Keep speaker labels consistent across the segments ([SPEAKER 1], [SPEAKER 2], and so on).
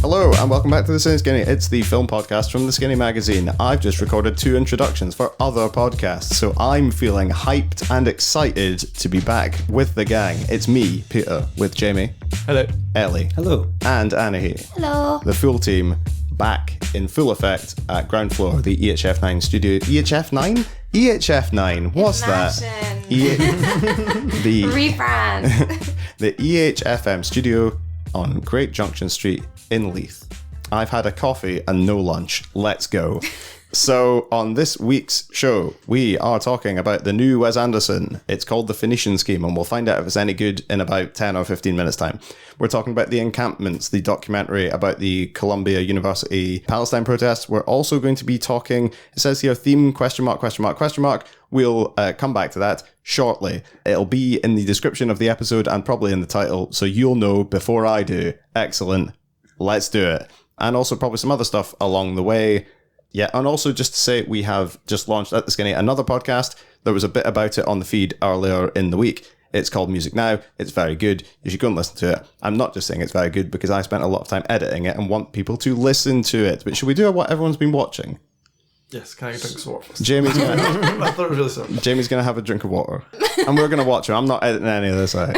[SPEAKER 1] Hello and welcome back to the CineSkinny. It's the film podcast from the Skinny magazine. I've just recorded 2 introductions for other podcasts, so I'm feeling hyped and excited to be back with the gang. It's me, Peter, with Jamie.
[SPEAKER 2] Hello.
[SPEAKER 1] Ellie.
[SPEAKER 3] Hello.
[SPEAKER 1] And Anahi.
[SPEAKER 4] Hello.
[SPEAKER 1] The full team back in full effect at ground floor, the EHF9 studio. EHF9? EHF9. What's that? The
[SPEAKER 4] rebrand.
[SPEAKER 1] The EHFM studio on Great Junction Street in Leith. I've had a coffee and no lunch. Let's go. So on this week's show, we are talking about the new Wes Anderson. It's called The Phoenician Scheme, and we'll find out if it's any good in about 10 or 15 minutes time. We're talking about the Encampments, the documentary about the Columbia University Palestine protests. We're also going to be talking, it says here, theme, question mark. We'll come back to that shortly. It'll be in the description of the episode and probably in the title, so you'll know before I do. Excellent. Let's do it. And also probably some other stuff along the way. Yeah, and also just to say, we have just launched at the Skinny another podcast. There was a bit about it on the feed earlier in the week. It's called Music Now. It's very good. You should go and listen to it. I'm not just saying it's very good because I spent a lot of time editing it and want people to listen to it. But should we do what everyone's been watching?
[SPEAKER 2] Yes, can I drink some water?
[SPEAKER 1] Jamie's gonna
[SPEAKER 2] I thought it was really sorry.
[SPEAKER 1] Jamie's gonna have a drink of water. And we're gonna watch it. I'm not editing any of this out.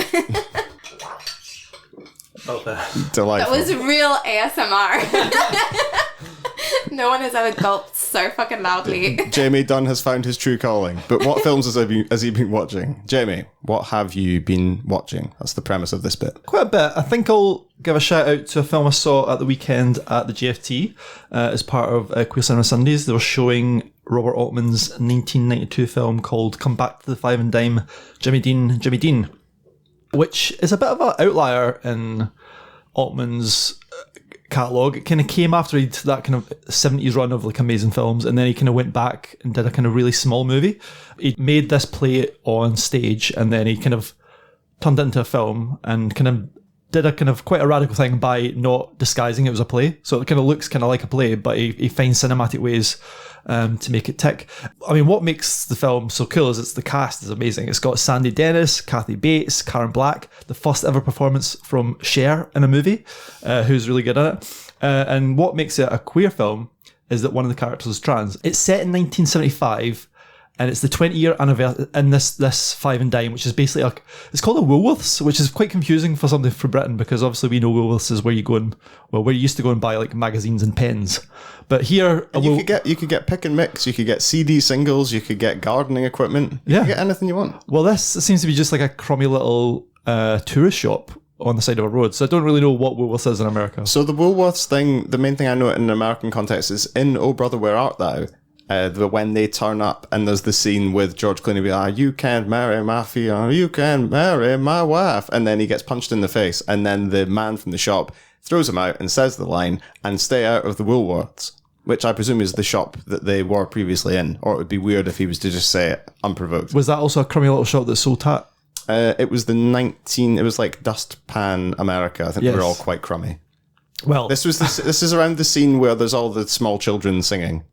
[SPEAKER 1] Delightful.
[SPEAKER 4] That was real ASMR. No one has ever gulped so fucking loudly.
[SPEAKER 1] Jamie Dunn has found his true calling. But what films has he been watching? Jamie, what have you been watching? That's the premise of this bit.
[SPEAKER 2] Quite a bit. I think I'll give a shout out to a film I saw at the weekend at the GFT as part of Queer Cinema Sundays. They were showing Robert Altman's 1992 film called Come Back to the Five and Dime, Jimmy Dean, which is a bit of an outlier in Altman's catalogue. It kind of came after he'd that kind of 70s run of like amazing films, and then he kind of went back and did a kind of really small movie. He made this play on stage, and then he kind of turned it into a film and kind of did a kind of quite a radical thing by not disguising it was a play. So it kind of looks kind of like a play, but he finds cinematic ways to make it tick. I mean, what makes the film so cool is the cast is amazing. It's got Sandy Dennis, Kathy Bates, Karen Black, the first ever performance from Cher in a movie, who's really good at it. And what makes it a queer film is that one of the characters is trans. It's set in 1975, and it's the 20-year anniversary in this Five and Dime, which is basically it's called a Woolworths, which is quite confusing for somebody from Britain because obviously we know Woolworths is where you used to go and buy like magazines and pens. But here,
[SPEAKER 1] you could get pick and mix, you could get CD singles, you could get gardening equipment, you could get anything you want.
[SPEAKER 2] Well, this seems to be just like a crummy little tourist shop on the side of a road, so I don't really know what Woolworths is in America.
[SPEAKER 1] So the Woolworths thing, the main thing I know in an American context is in Oh Brother Where Art Thou? When they turn up and there's the scene with George Clooney be like, you can't marry my fiance, you can't marry my wife, and then he gets punched in the face, and then the man from the shop throws him out and says the line, and stay out of the Woolworths, which I presume is the shop that they were previously in, or it would be weird if he was to just say it unprovoked.
[SPEAKER 2] Was that also a crummy little shop that sold tat?
[SPEAKER 1] It was it was like Dustpan America. I think they were all quite crummy.
[SPEAKER 2] Well,
[SPEAKER 1] this is around the scene where there's all the small children singing.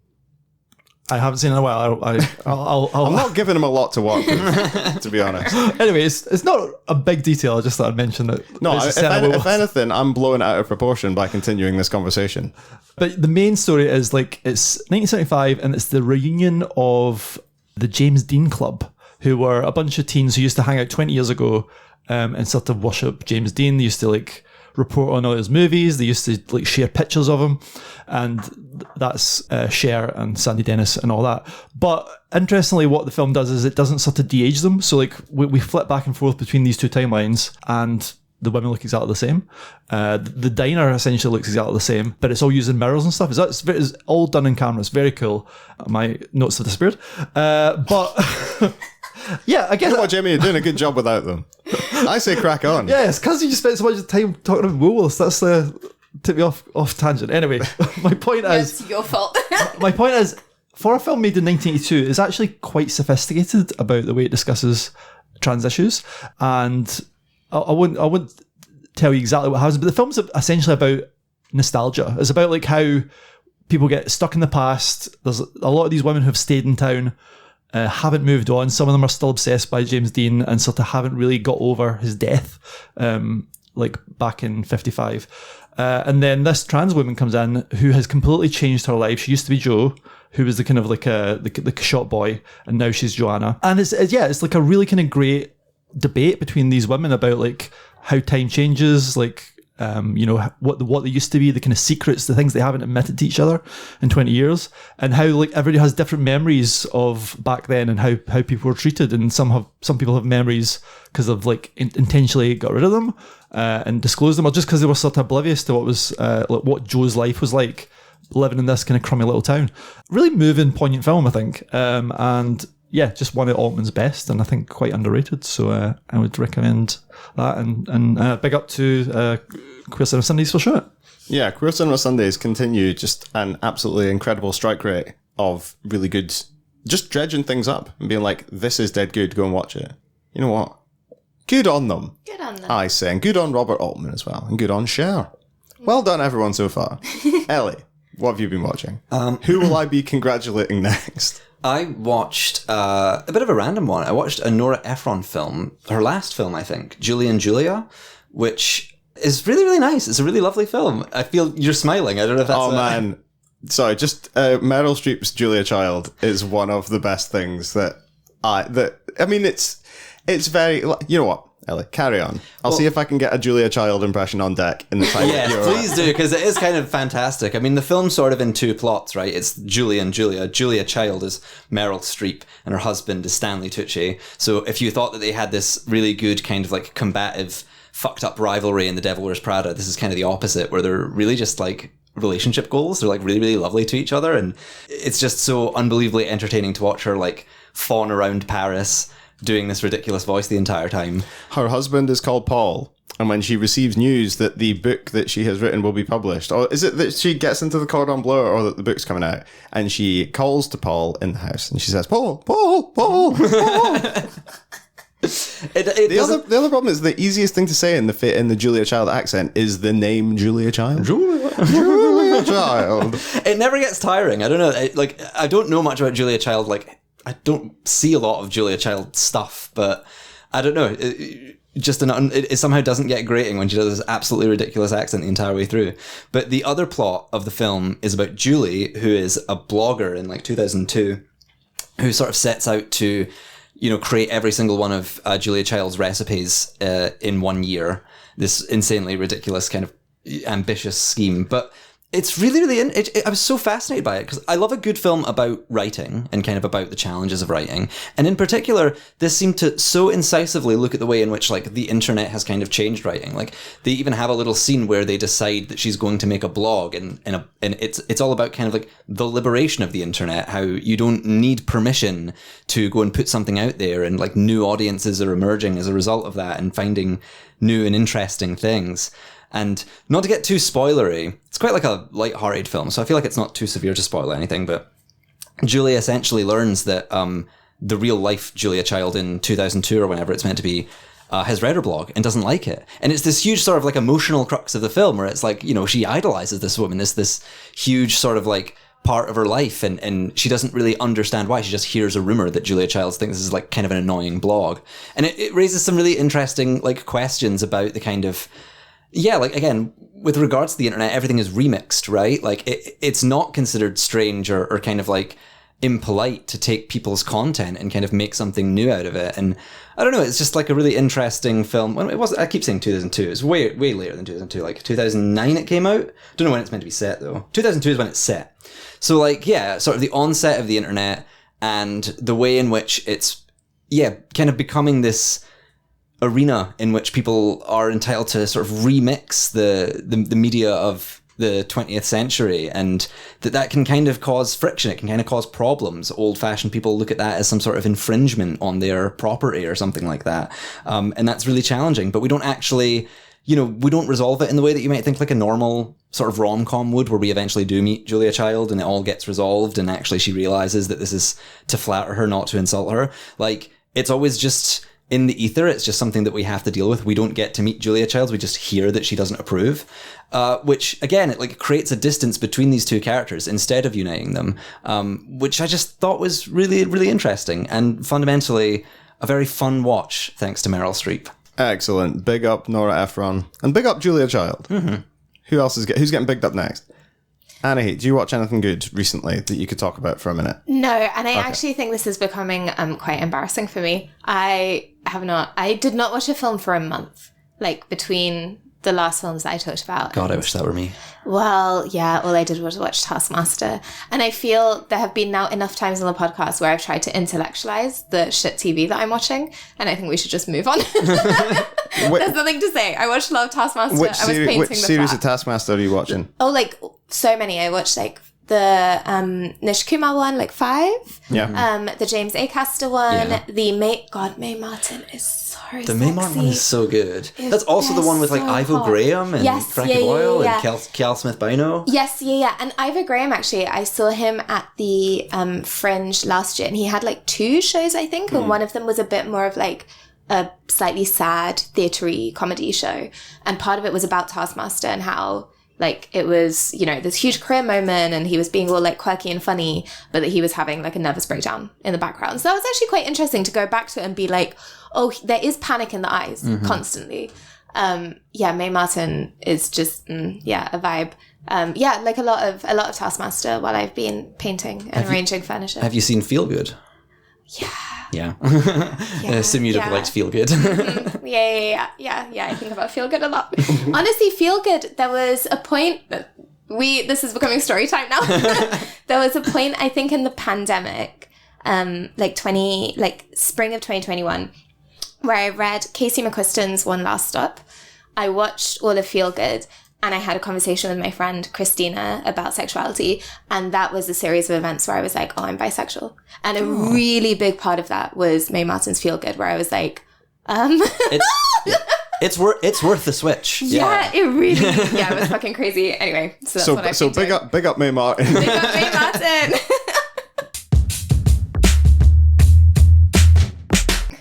[SPEAKER 2] I haven't seen it in a while.
[SPEAKER 1] I'm not giving him a lot to work with, to be honest.
[SPEAKER 2] Anyway, it's not a big detail. I just thought I'd mention it.
[SPEAKER 1] No, if anything, I'm blowing it out of proportion by continuing this conversation.
[SPEAKER 2] But the main story is like it's 1975, and it's the reunion of the James Dean Club, who were a bunch of teens who used to hang out 20 years ago and sort of worship James Dean. They used to like report on all his movies. They used to like share pictures of him, and that's Cher and Sandy Dennis and all that. But interestingly, what the film does is it doesn't sort of de-age them. So like we flip back and forth between these two timelines, and the women look exactly the same. The diner essentially looks exactly the same, but it's all using mirrors and stuff. It's all done in camera. It's very cool. My notes have disappeared. But yeah, I guess...
[SPEAKER 1] You know what, Jamie? You're doing a good job without them. I say crack on.
[SPEAKER 2] Yeah, it's because you just spent so much time talking about Woolworths. That's took me off tangent. Anyway, my point is...
[SPEAKER 4] It's your fault.
[SPEAKER 2] My point is, for a film made in 1982, it's actually quite sophisticated about the way it discusses trans issues. And I wouldn't tell you exactly what happens, but the film's essentially about nostalgia. It's about like how people get stuck in the past. There's a lot of these women who have stayed in town, haven't moved on. Some of them are still obsessed by James Dean and sort of haven't really got over his death. like back in 55. And then this trans woman comes in who has completely changed her life. She used to be Jo, who was the kind of like the shop boy, and now she's Joanna. And it's like a really kind of great debate between these women about like how time changes, like what they used to be, the kind of secrets, the things they haven't admitted to each other in 20 years, and how like everybody has different memories of back then and how people were treated, and some people have memories because they've like intentionally got rid of them and disclosed them, or just because they were sort of oblivious to what was like what Joe's life was like living in this kind of crummy little town. Really moving, poignant film, I think, and yeah, just one of Altman's best, and I think quite underrated. So I would recommend that, and big up to Queer Cinema Sundays for sure.
[SPEAKER 1] Yeah, Queer Cinema Sundays continue just an absolutely incredible strike rate of really good, just dredging things up and being like, this is dead good, go and watch it. You know what? Good on them.
[SPEAKER 4] Good on them.
[SPEAKER 1] I say, and good on Robert Altman as well, and good on Cher. Well done, everyone, so far. Ellie, what have you been watching? Who will I be congratulating next?
[SPEAKER 3] I watched a bit of a random one. I watched a Nora Ephron film, her last film, I think, Julie and Julia, which is really, really nice. It's a really lovely film. I feel you're smiling. I don't know if that's...
[SPEAKER 1] Oh, man. Sorry, just Meryl Streep's Julia Child is one of the best things it's very... You know what, Ellie, carry on. I'll see if I can get a Julia Child impression on deck in the time.
[SPEAKER 3] Yes, please do, because it is kind of fantastic. I mean, the film's sort of in two plots, right? It's Julie and Julia. Julia Child is Meryl Streep, and her husband is Stanley Tucci. So if you thought that they had this really good kind of like combative, fucked up rivalry in The Devil Wears Prada, this is kind of the opposite, where they're really just like relationship goals. They're like really, really lovely to each other, and it's just so unbelievably entertaining to watch her like fawn around Paris doing this ridiculous voice the entire time.
[SPEAKER 1] Her husband is called Paul, and when she receives news that the book that she has written will be published, or is it that she gets into the cordon bleu, or that the book's coming out, and she calls to Paul in the house, and she says, Paul. The other problem is the easiest thing to say in the Julia Child accent is the name Julia Child. Julia Child.
[SPEAKER 3] It never gets tiring. I don't know. I don't know much about Julia Child. Like, I don't see a lot of Julia Child stuff, but I don't know. It somehow doesn't get grating when she does this absolutely ridiculous accent the entire way through. But the other plot of the film is about Julie, who is a blogger in like 2002, who sort of sets out to, create every single one of Julia Child's recipes in 1 year. This insanely ridiculous kind of ambitious scheme. But it's really, really... I was so fascinated by it because I love a good film about writing and kind of about the challenges of writing. And in particular, this seemed to so incisively look at the way in which like the internet has kind of changed writing. Like they even have a little scene where they decide that she's going to make a blog, and it's all about kind of like the liberation of the internet, how you don't need permission to go and put something out there, and like new audiences are emerging as a result of that and finding new and interesting things. And not to get too spoilery, it's quite like a light-hearted film, so I feel like it's not too severe to spoil anything, but Julia essentially learns that the real-life Julia Child in 2002 or whenever it's meant to be has read her blog and doesn't like it. And it's this huge sort of like emotional crux of the film where it's like, she idolizes this woman, this huge sort of like part of her life, and she doesn't really understand why. She just hears a rumor that Julia Child thinks this is like kind of an annoying blog. And it raises some really interesting like questions about the kind of... Yeah, like, again, with regards to the internet, everything is remixed, right? Like, it's not considered strange or kind of, like, impolite to take people's content and kind of make something new out of it. And I don't know, it's just, like, a really interesting film. Well, it was, I keep saying 2002. It's way later than 2002. Like, 2009 it came out. Don't know when it's meant to be set, though. 2002 is when it's set. So, like, yeah, sort of the onset of the internet and the way in which it's, kind of becoming this arena in which people are entitled to sort of remix the media of the 20th century, and that can kind of cause friction. It can kind of cause problems. Old-fashioned people look at that as some sort of infringement on their property or something like that. And that's really challenging, but we don't actually, we don't resolve it in the way that you might think like a normal sort of rom-com would, where we eventually do meet Julia Child and it all gets resolved and actually she realizes that this is to flatter her, not to insult her. Like, it's always just... in the ether, it's just something that we have to deal with. We don't get to meet Julia Child. We just hear that she doesn't approve, which again, it like creates a distance between these two characters instead of uniting them, which I just thought was really, really interesting and fundamentally a very fun watch, thanks to Meryl Streep.
[SPEAKER 1] Excellent. Big up Nora Ephron. And big up Julia Child. Mm-hmm. Who else who's getting bigged up next? Annie, do you watch anything good recently that you could talk about for a minute?
[SPEAKER 4] No, and I actually think this is becoming quite embarrassing for me. I did not watch a film for a month, like between the last films that I talked about.
[SPEAKER 3] God, I wish that were me.
[SPEAKER 4] Well, yeah, all I did was watch Taskmaster. And I feel there have been now enough times on the podcast where I've tried to intellectualize the shit TV that I'm watching, and I think we should just move on. There's nothing to say. I watched a lot of Taskmaster.
[SPEAKER 1] Which series of Taskmaster are you watching?
[SPEAKER 4] Oh, like so many. I watched like the Nish Kumar one, like 5.
[SPEAKER 1] Yeah.
[SPEAKER 4] The James Acaster one. The Mae Martin is so sexy.
[SPEAKER 3] The Mae Martin one is so good. That's also the one with like Ivo Graham and Frankie Boyle and Cal Smith Bino.
[SPEAKER 4] Yes, And Ivo Graham, actually, I saw him at the Fringe last year, and he had like 2 shows, I think, and one of them was a bit more of like a slightly sad theatre-y comedy show, and part of it was about Taskmaster and how like it was, you know, this huge career moment and he was being all like quirky and funny, but that he was having like a nervous breakdown in the background. So that was actually quite interesting to go back to it and be like, oh, there is panic in the eyes constantly. Mae Martin is just, a vibe. Like a lot of Taskmaster while I've been painting and arranging furniture.
[SPEAKER 3] Have you seen Feel Good? Yeah. I assume you'd have liked Feel Good.
[SPEAKER 4] I think about Feel Good a lot. Honestly, Feel Good, there was a point this is becoming story time now. There was a point, I think, in the pandemic, spring of 2021, where I read Casey McQuiston's One Last Stop. I watched all of Feel Good, and I had a conversation with my friend Christina about sexuality, and that was a series of events where I was like, oh, I'm bisexual. And a really big part of that was Mae Martin's Feel Good, where I was like,
[SPEAKER 3] It's worth the switch.
[SPEAKER 4] Yeah, it really, it was fucking crazy. Anyway, so that's what I've been doing.
[SPEAKER 1] big up Mae Martin.
[SPEAKER 4] Big up Mae Martin.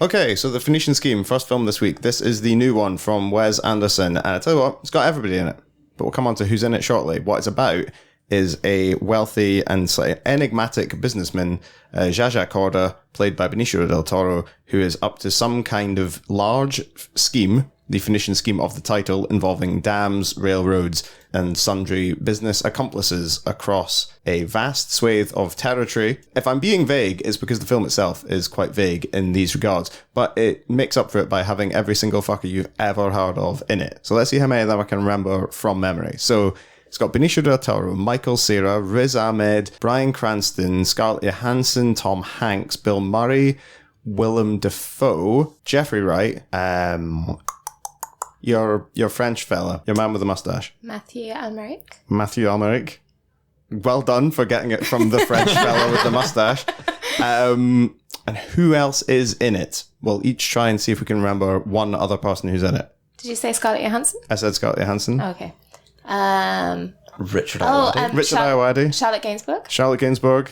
[SPEAKER 1] Okay, so the Phoenician Scheme, first film this week. This is the new one from Wes Anderson, and I tell you what, it's got everybody in it. But we'll come on to who's in it shortly. What it's about is a wealthy and slightly enigmatic businessman, Zsa Corda, played by Benicio del Toro, who is up to some kind of large scheme, the Phoenician Scheme of the title, involving dams, railroads, and sundry business accomplices across a vast swathe of territory. If I'm being vague, it's because the film itself is quite vague in these regards, but it makes up for it by having every single fucker you've ever heard of in it. So let's see how many of them I can remember from memory. So it's got Benicio del Toro, Michael Cera, Riz Ahmed, Bryan Cranston, Scarlett Johansson, Tom Hanks, Bill Murray, Willem Dafoe, Jeffrey Wright, your French fella, your man with the mustache.
[SPEAKER 4] Matthew
[SPEAKER 1] Almeric. Well done for getting it from the French fella with the mustache. And who else is in it? We'll each try and see if we can remember one other person who's in it.
[SPEAKER 4] Did you say Scarlett Johansson?
[SPEAKER 1] I said Scarlett Johansson.
[SPEAKER 4] Oh, okay.
[SPEAKER 3] Richard Ayoade.
[SPEAKER 4] Charlotte Gainsbourg.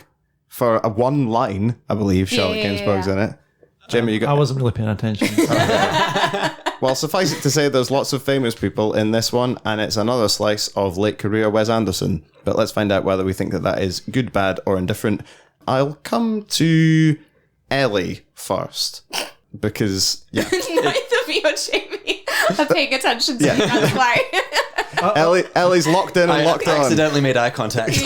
[SPEAKER 1] For a one line, I believe Charlotte Gainsbourg's in it. Jimmy, you got...
[SPEAKER 2] I wasn't really paying attention.
[SPEAKER 1] Well, suffice it to say, there's lots of famous people in this one, and it's another slice of late career Wes Anderson. But let's find out whether we think that is good, bad, or indifferent. I'll come to Ellie first, because
[SPEAKER 4] neither of you or Jamie are paying attention to me. That's why.
[SPEAKER 1] Ellie's locked in and locked on.
[SPEAKER 3] I accidentally made eye contact.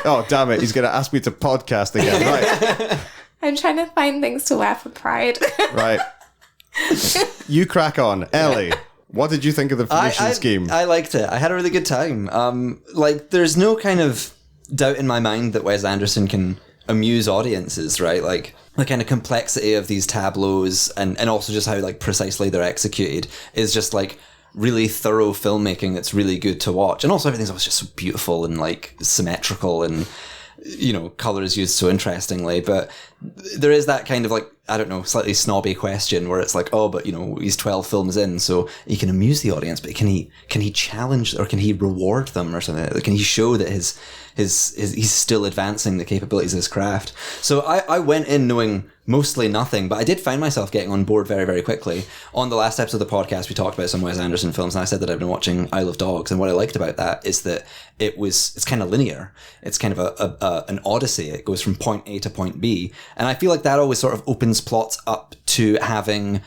[SPEAKER 1] Oh, damn it! He's going to ask me to podcast again. Right.
[SPEAKER 4] I'm trying to find things to wear for Pride.
[SPEAKER 1] Right. You crack on. Ellie, what did you think of the Phoenician Scheme?
[SPEAKER 3] I liked it. I had a really good time. There's no kind of doubt in my mind that Wes Anderson can amuse audiences, right? Like, the kind of complexity of these tableaus and also just how, like, precisely they're executed is just, like, really thorough filmmaking that's really good to watch. And also everything's always just so beautiful and, like, symmetrical and, you know, colours used so interestingly. But there is that kind of, like, I don't know, slightly snobby question where it's like, oh, but, you know, he's 12 films in, so he can amuse the audience, but can he challenge or can he reward them or something? Like, can he show that he's still advancing the capabilities of his craft? So I went in knowing mostly nothing, but I did find myself getting on board very, very quickly. On the last episode of the podcast, we talked about some Wes Anderson films, and I said that I've been watching Isle of Dogs, and what I liked about that is that it's kind of linear. It's kind of an odyssey. It goes from point A to point B, and I feel like that always sort of opens plots up to having,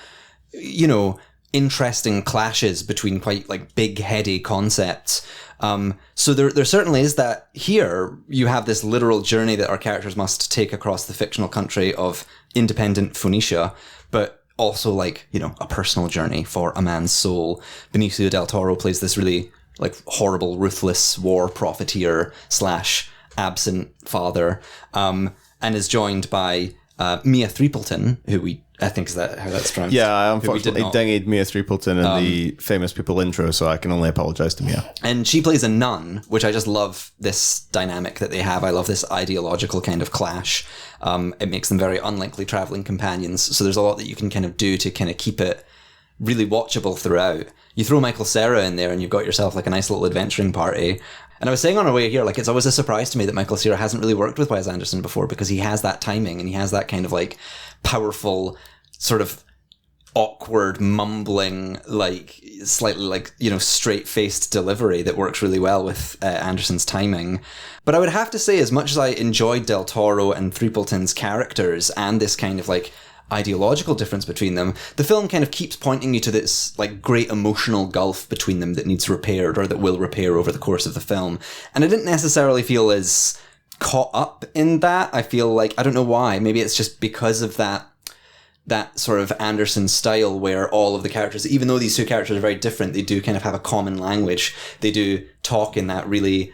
[SPEAKER 3] you know, interesting clashes between quite like big heady concepts. So there certainly is that. Here you have this literal journey that our characters must take across the fictional country of independent Phoenicia, but also like, you know, a personal journey for a man's soul. Benicio del Toro plays this really like horrible, ruthless war profiteer / absent father, and is joined by Mia Threapleton, who I think is that how that's pronounced.
[SPEAKER 1] Yeah, I unfortunately dinged Mia Threapleton in the Famous People intro, so I can only apologise to Mia.
[SPEAKER 3] And she plays a nun, which I just love this dynamic that they have. I love this ideological kind of clash. It makes them very unlikely travelling companions, so there's a lot that you can kind of do to kind of keep it really watchable throughout. You throw Michael Cera in there and you've got yourself like a nice little adventuring party. And I was saying on our way here, like, it's always a surprise to me that Michael Cera hasn't really worked with Wes Anderson before, because he has that timing and he has that kind of like powerful, sort of awkward, mumbling, like slightly like, you know, straight-faced delivery that works really well with Anderson's timing. But I would have to say, as much as I enjoyed Del Toro and Threapleton's characters and this kind of like ideological difference between them, the film kind of keeps pointing you to this like great emotional gulf between them that needs repaired, or that will repair over the course of the film. And I didn't necessarily feel as caught up in that. I feel like, I don't know why, maybe it's just because of that sort of Anderson style where all of the characters, even though these two characters are very different, they do kind of have a common language. They do talk in that really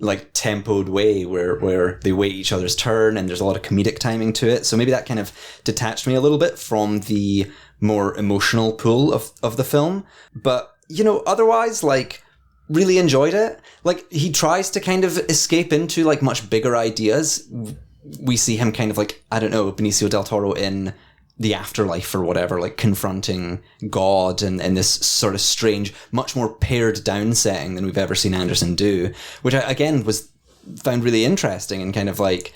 [SPEAKER 3] like tempoed way where they wait each other's turn, and there's a lot of comedic timing to it. So maybe that kind of detached me a little bit from the more emotional pull of the film. But, you know, otherwise, like, really enjoyed it. Like, he tries to kind of escape into like much bigger ideas. We see him kind of like, I don't know, Benicio del Toro in the afterlife or whatever, like confronting God and this sort of strange, much more pared down setting than we've ever seen Anderson do, which I, again, found really interesting and kind of like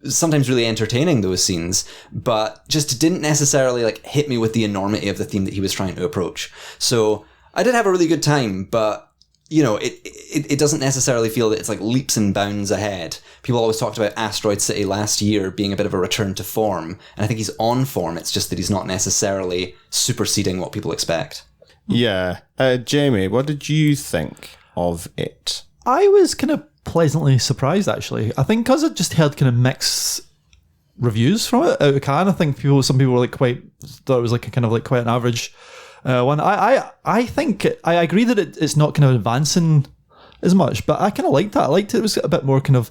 [SPEAKER 3] sometimes really entertaining, those scenes, but just didn't necessarily like hit me with the enormity of the theme that he was trying to approach. So I did have a really good time, but you know, it doesn't necessarily feel that it's like leaps and bounds ahead. People always talked about Asteroid City last year being a bit of a return to form, and I think he's on form. It's just that he's not necessarily superseding what people expect.
[SPEAKER 1] Yeah. Jamie, what did you think of it?
[SPEAKER 2] I was kind of pleasantly surprised, actually. I think because I just heard kind of mixed reviews from it out of Cannes. I think some people were like thought it was like a kind of like quite an average one. I think I agree that it's not kind of advancing as much, but I kind of liked that. I liked it was a bit more kind of.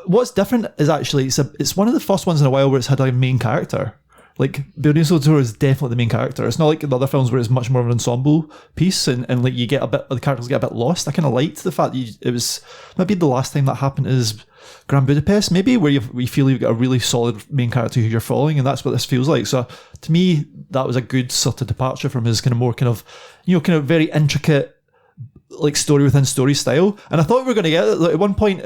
[SPEAKER 2] What's different is actually it's one of the first ones in a while where it's had a main character. Like Benicio del Toro is definitely the main character. It's not like the other films where it's much more of an ensemble piece and like you get the characters get a bit lost. I kind of liked the fact that it was maybe the last time that happened is Grand Budapest, maybe, where we feel you've got a really solid main character who you're following, and that's what this feels like. So to me, that was a good sort of departure from his kind of more kind of, you know, kind of very intricate like story within story style. And I thought we were going to get at one point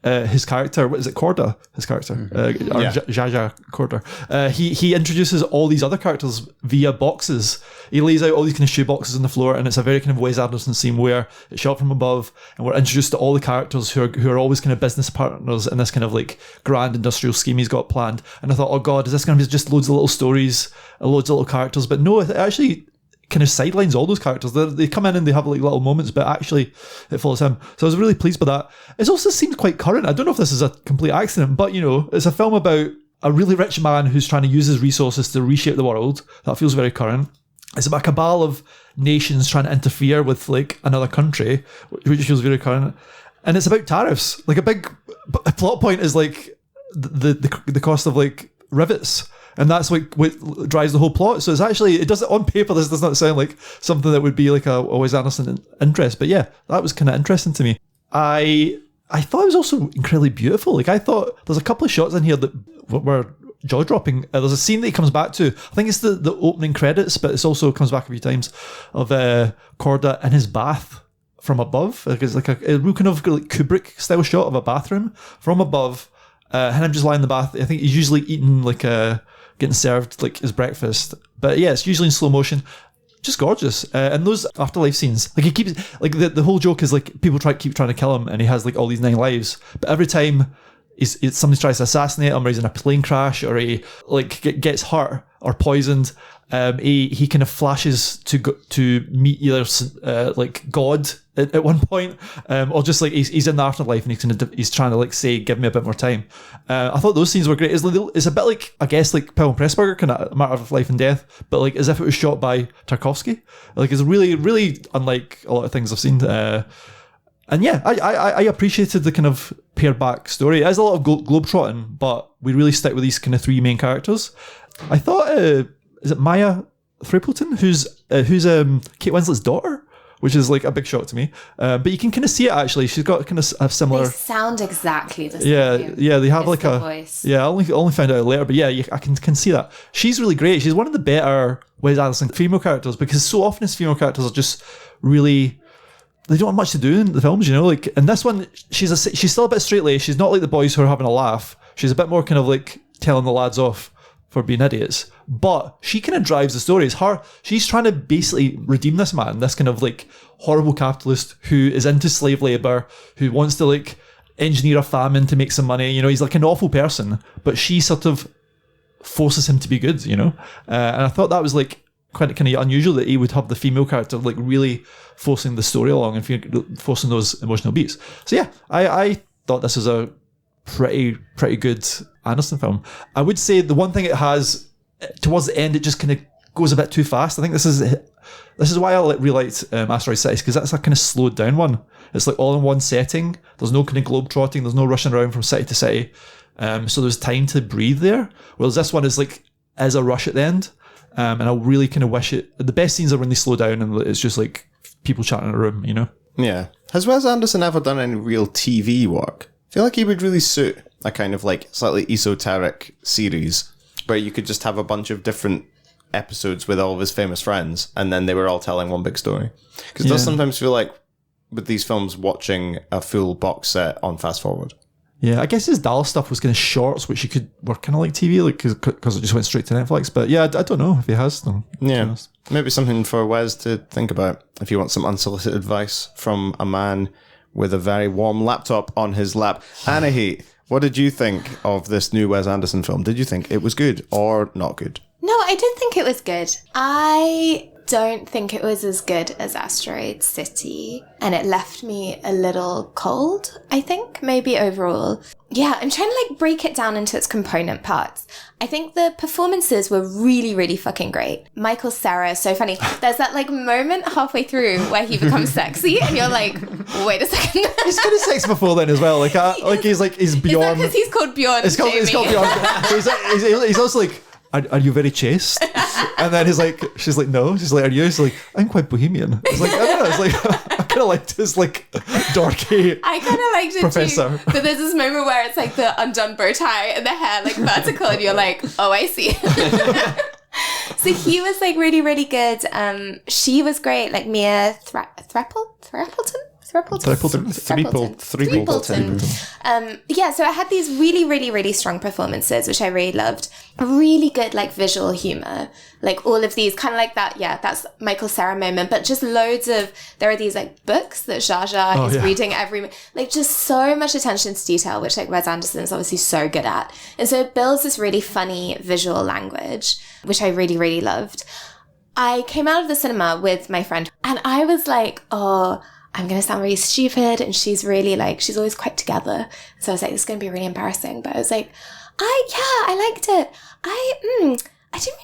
[SPEAKER 2] his character, what is it, Corda? His character, Jaja Corda. He introduces all these other characters via boxes. He lays out all these kind of shoe boxes on the floor, and it's a very kind of Wes Anderson scene where it's shot from above, and we're introduced to all the characters who are always kind of business partners in this kind of like grand industrial scheme he's got planned. And I thought, oh god, is this going to be just loads of little stories, loads of little characters? But no, it actually kind of sidelines all those characters. They come in and they have like little moments, but actually it follows him. So I was really pleased with that. It also seems quite current. I don't know if this is a complete accident, but you know, it's a film about a really rich man who's trying to use his resources to reshape the world. That feels very current. It's about a cabal of nations trying to interfere with like another country, which feels very current. And it's about tariffs. Like a big plot point is like the cost of like rivets. And that's like what drives the whole plot. So it's actually, it doesn't, on paper, this does not sound like something that would be like a Wes Anderson interest. But yeah, that was kind of interesting to me. I thought it was also incredibly beautiful. Like I thought there's a couple of shots in here that were jaw-dropping. There's a scene that he comes back to. I think it's the opening credits, but it also comes back a few times of Corda in his bath from above. Like it's like a real kind of like Kubrick style shot of a bathroom from above. And him just lying in the bath. I think he's usually eating like getting served like his breakfast, but yeah, it's usually in slow motion. Just gorgeous. And those afterlife scenes, like he keeps like the whole joke is like people keep trying to kill him, and he has like all these 9 lives, but every time somebody tries to assassinate him, or he's in a plane crash, or he like gets hurt or poisoned, he kind of flashes to meet either like God at one point, or just like he's in the afterlife and he's trying to like say, give me a bit more time. I thought those scenes were great. It's a bit like, I guess, like Powell and Pressburger, kind of a matter of life and death, but like as if it was shot by Tarkovsky. Like it's really, really unlike a lot of things I've seen. And yeah, I appreciated the kind of pared back story. It has a lot of globetrotting, but we really stick with these kind of three main characters. I thought, is it Maya Threapleton, who's Kate Winslet's daughter? Which is like a big shock to me. But you can kind of see it actually. She's got kind of a similar...
[SPEAKER 4] They sound exactly the same.
[SPEAKER 2] Yeah, they have
[SPEAKER 4] it's
[SPEAKER 2] like
[SPEAKER 4] the
[SPEAKER 2] a...
[SPEAKER 4] voice.
[SPEAKER 2] Yeah, I only found out later, but yeah, I can see that. She's really great. She's one of the better Wes Anderson female characters, because so often his female characters are just really... They don't have much to do in the films, you know? Like, in this one, she's still a bit straight-laced. She's not like the boys who are having a laugh. She's a bit more kind of like telling the lads off for being idiots. But she kind of drives the story. It's her. She's trying to basically redeem this man, this kind of like horrible capitalist who is into slave labor, who wants to like engineer a famine to make some money. You know, he's like an awful person, but she sort of forces him to be good, you know? And I thought that was like quite kind of unusual that he would have the female character like really forcing the story along and forcing those emotional beats. So yeah, I thought this was a pretty good Anderson film. I would say the one thing it has towards the end, it just kind of goes a bit too fast. I think this is why I really liked Asteroid City, because that's a kind of slowed down one. It's like all in one setting. There's no kind of globe trotting. There's no rushing around from city to city. So there's time to breathe there. Whereas this one is a rush at the end. And I really kind of wish it... The best scenes are when they slow down and it's just like people chatting in a room, you know?
[SPEAKER 1] Yeah. Has Wes Anderson ever done any real TV work? I feel like he would really suit a kind of like slightly esoteric series where you could just have a bunch of different episodes with all of his famous friends and then they were all telling one big story. Because it does sometimes feel like with these films watching a full box set on fast forward.
[SPEAKER 2] Yeah, I guess his Dallas stuff was kind of shorts, which were kind of like TV, like because it just went straight to Netflix. But yeah, I don't know if he has them.
[SPEAKER 1] Yeah, maybe something for Wes to think about if you want some unsolicited advice from a man with a very warm laptop on his lap. Anahit, what did you think of this new Wes Anderson film? Did you think it was good or not good?
[SPEAKER 4] No, I did think it was good. I don't think it was as good as Asteroid City, and it left me a little cold, I think, maybe overall. Yeah, I'm trying to like break it down into its component parts. I think the performances were really, really fucking great. Michael Cera is so funny. There's that like moment halfway through where he becomes sexy and you're like, wait a second.
[SPEAKER 2] He's kind of sexy before then as well. Like he's beyond.
[SPEAKER 4] Because he's called Bjorn.
[SPEAKER 2] It's called Bjorn. He's also like, are you very chaste? And then she's like, no. She's like, are you? He's like, I'm quite bohemian. It's like, I don't know. It's like, I kind of liked his like dorky
[SPEAKER 4] I kind of liked it
[SPEAKER 2] professor.
[SPEAKER 4] Too. But there's this moment where it's like the undone bow tie and the hair like vertical and you're like, oh, I see. So he was like really, really good. She was great. Like Mia Threapleton. Yeah, so I had these really, really, really strong performances, which I really loved. Really good, like, visual humor. Like, all of these, kind of like that, yeah, that's Michael Cera moment, but just loads of, there are these, like, books that Jar Jar is reading like, just so much attention to detail, which, like, Wes Anderson is obviously so good at. And so it builds this really funny visual language, which I really, really loved. I came out of the cinema with my friend, and I was like, oh, I'm going to sound really stupid. And she's really like, she's always quite together. So I was like, this is going to be really embarrassing. But I was like, I liked it. I didn't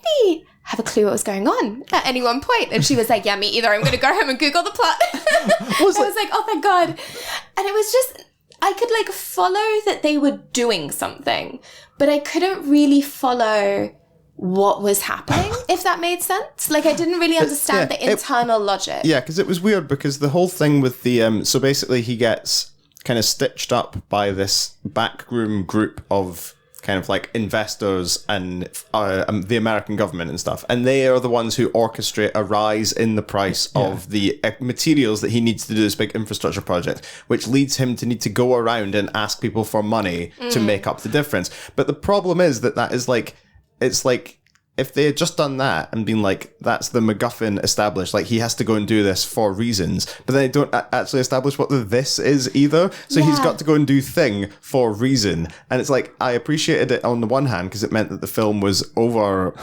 [SPEAKER 4] really have a clue what was going on at any one point. And she was like, yeah, me either. I'm going to go home and Google the plot. I was like, oh, thank God. And it was just, I could like follow that they were doing something, but I couldn't really follow what was happening, if that made sense. Like, I didn't really understand the internal logic.
[SPEAKER 1] Yeah, because it was weird, because the whole thing with the... so basically he gets kind of stitched up by this backroom group of kind of like investors and the American government and stuff. And they are the ones who orchestrate a rise in the price of the materials that he needs to do this big infrastructure project, which leads him to need to go around and ask people for money to make up the difference. But the problem is that is like... It's like, if they had just done that and been like, that's the MacGuffin established, like, he has to go and do this for reasons, but then they don't actually establish what the this is either. So he's got to go and do thing for reason. And it's like, I appreciated it on the one hand, because it meant that the film was over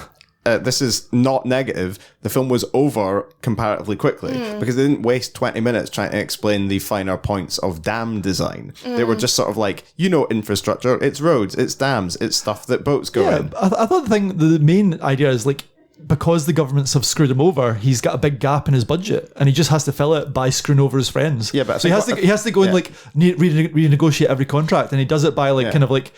[SPEAKER 1] this is not negative. The film was over comparatively quickly because they didn't waste 20 minutes trying to explain the finer points of dam design. They were just sort of like, infrastructure, it's roads, it's dams, it's stuff that boats go in.
[SPEAKER 2] I thought the main idea is like, because the governments have screwed him over, he's got a big gap in his budget, and he just has to fill it by screwing over his friends.
[SPEAKER 1] Yeah, but
[SPEAKER 2] so he has to go and like renegotiate every contract, and he does it by like kind of like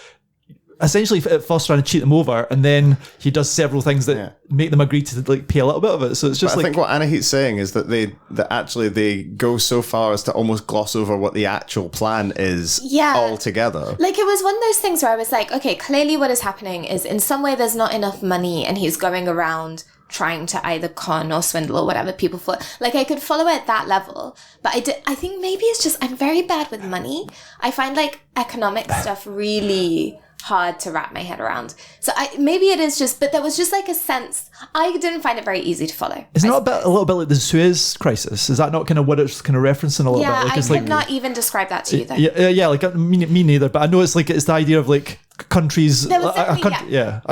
[SPEAKER 2] essentially first trying to cheat them over, and then he does several things that make them agree to like pay a little bit of it. So it's just
[SPEAKER 1] I think what Anahit's saying is that they go so far as to almost gloss over what the actual plan is altogether.
[SPEAKER 4] Like, it was one of those things where I was like, okay, clearly what is happening is in some way there's not enough money, and he's going around trying to either con or swindle or whatever people for. Like, I could follow it at that level, but I think maybe it's just I'm very bad with money. I find like economic stuff really hard to wrap my head around. So maybe it is just, but there was just like a sense, I didn't find it very easy to follow.
[SPEAKER 2] It's not a little bit like the Suez crisis? Is that not kind of what it's kind of referencing a little bit? Like,
[SPEAKER 4] I could not even describe that to you though.
[SPEAKER 2] Yeah, like me neither, but I know it's the idea of like countries, a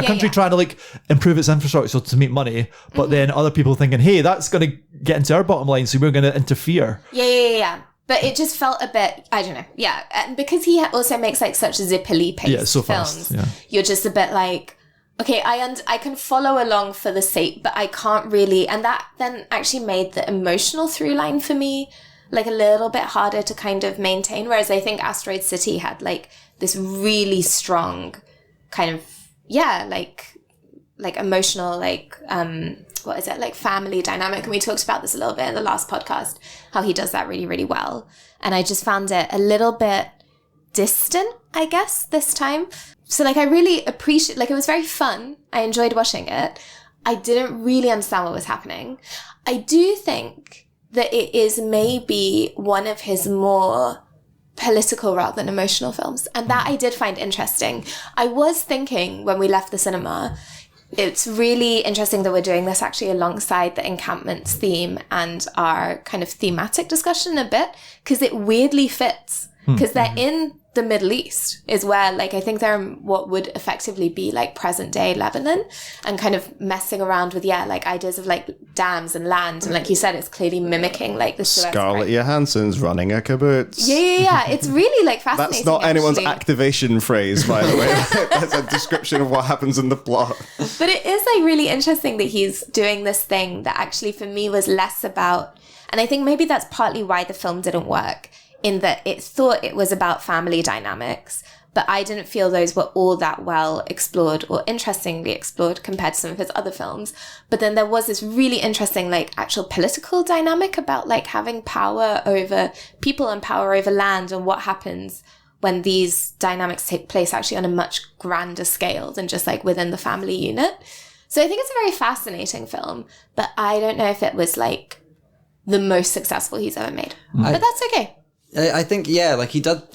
[SPEAKER 2] country trying to like improve its infrastructure to make money, but then other people thinking, hey, that's going to get into our bottom line, so we're going to interfere.
[SPEAKER 4] Yeah. But it just felt a bit, I don't know. Yeah. And because he also makes like such zippily paced films, you're just a bit like, okay, I can follow along for the sake, but I can't really. And that then actually made the emotional through line for me like a little bit harder to kind of maintain. Whereas I think Asteroid City had like this really strong kind of, like emotional, like, what is it, like family dynamic. And we talked about this a little bit in the last podcast, how he does that really, really well. And I just found it a little bit distant, I guess, this time. So like, I really appreciate, like, it was very fun. I enjoyed watching it. I didn't really understand what was happening. I do think that it is maybe one of his more political rather than emotional films. And that I did find interesting. I was thinking when we left the cinema, it's really interesting that we're doing this actually alongside the Encampments theme and our kind of thematic discussion a bit, because it weirdly fits, because they're in the Middle East is where, like, I think they're what would effectively be like present day Lebanon, and kind of messing around with, like ideas of like dams and land. And like you said, it's clearly mimicking like the Suez
[SPEAKER 1] Scarlett Johansson's running a kibbutz.
[SPEAKER 4] Yeah. It's really like fascinating.
[SPEAKER 1] That's not anyone's
[SPEAKER 4] actually.
[SPEAKER 1] Activation phrase, by the way. That's a description of what happens in the plot.
[SPEAKER 4] But it is like really interesting that he's doing this thing that actually for me was less about, and I think maybe that's partly why the film didn't work, in that it thought it was about family dynamics, but I didn't feel those were all that well explored or interestingly explored compared to some of his other films. But then there was this really interesting, like, actual political dynamic about, like, having power over people and power over land, and what happens when these dynamics take place actually on a much grander scale than just, like, within the family unit. So I think it's a very fascinating film, but I don't know if it was, like, the most successful he's ever made. But that's okay.
[SPEAKER 3] I think, like he does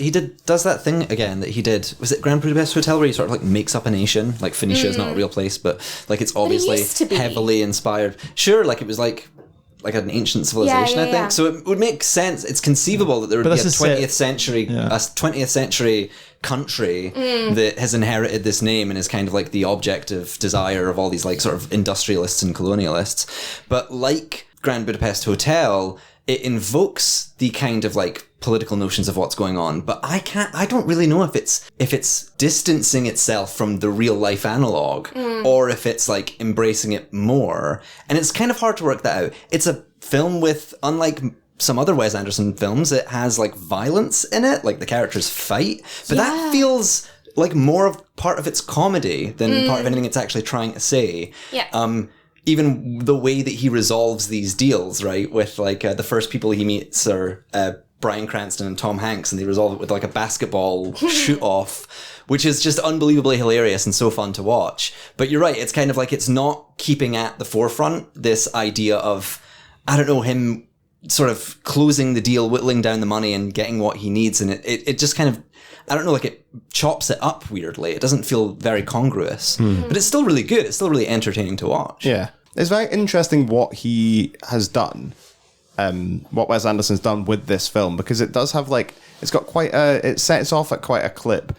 [SPEAKER 3] that thing again that he did. Was it Grand Budapest Hotel, where he sort of like makes up a nation? Like Phoenicia is not a real place, but like it's obviously heavily inspired. Sure, like it was like an ancient civilization, I think. So it would make sense. It's conceivable that there would be a 20th century country that has inherited this name and is kind of like the object of desire of all these like sort of industrialists and colonialists. But like Grand Budapest Hotel, it invokes the kind of like political notions of what's going on, but I don't really know if it's distancing itself from the real life analog or if it's like embracing it more. And it's kind of hard to work that out. It's a film with, unlike some other Wes Anderson films, it has like violence in it, like the characters fight, but that feels like more of part of its comedy than part of anything it's actually trying to say. Even the way that he resolves these deals, right, with like the first people he meets are Bryan Cranston and Tom Hanks, and they resolve it with like a basketball shoot off, which is just unbelievably hilarious and so fun to watch. But you're right, it's kind of like it's not keeping at the forefront this idea of, I don't know, him sort of closing the deal, whittling down the money and getting what he needs, and it just kind of, I don't know, like it chops it up weirdly. It doesn't feel very congruous, but it's still really good. It's still really entertaining to watch.
[SPEAKER 1] Yeah. It's very interesting what he has done, what Wes Anderson's done with this film, because it does have like, it's got quite a, it sets off at quite a clip.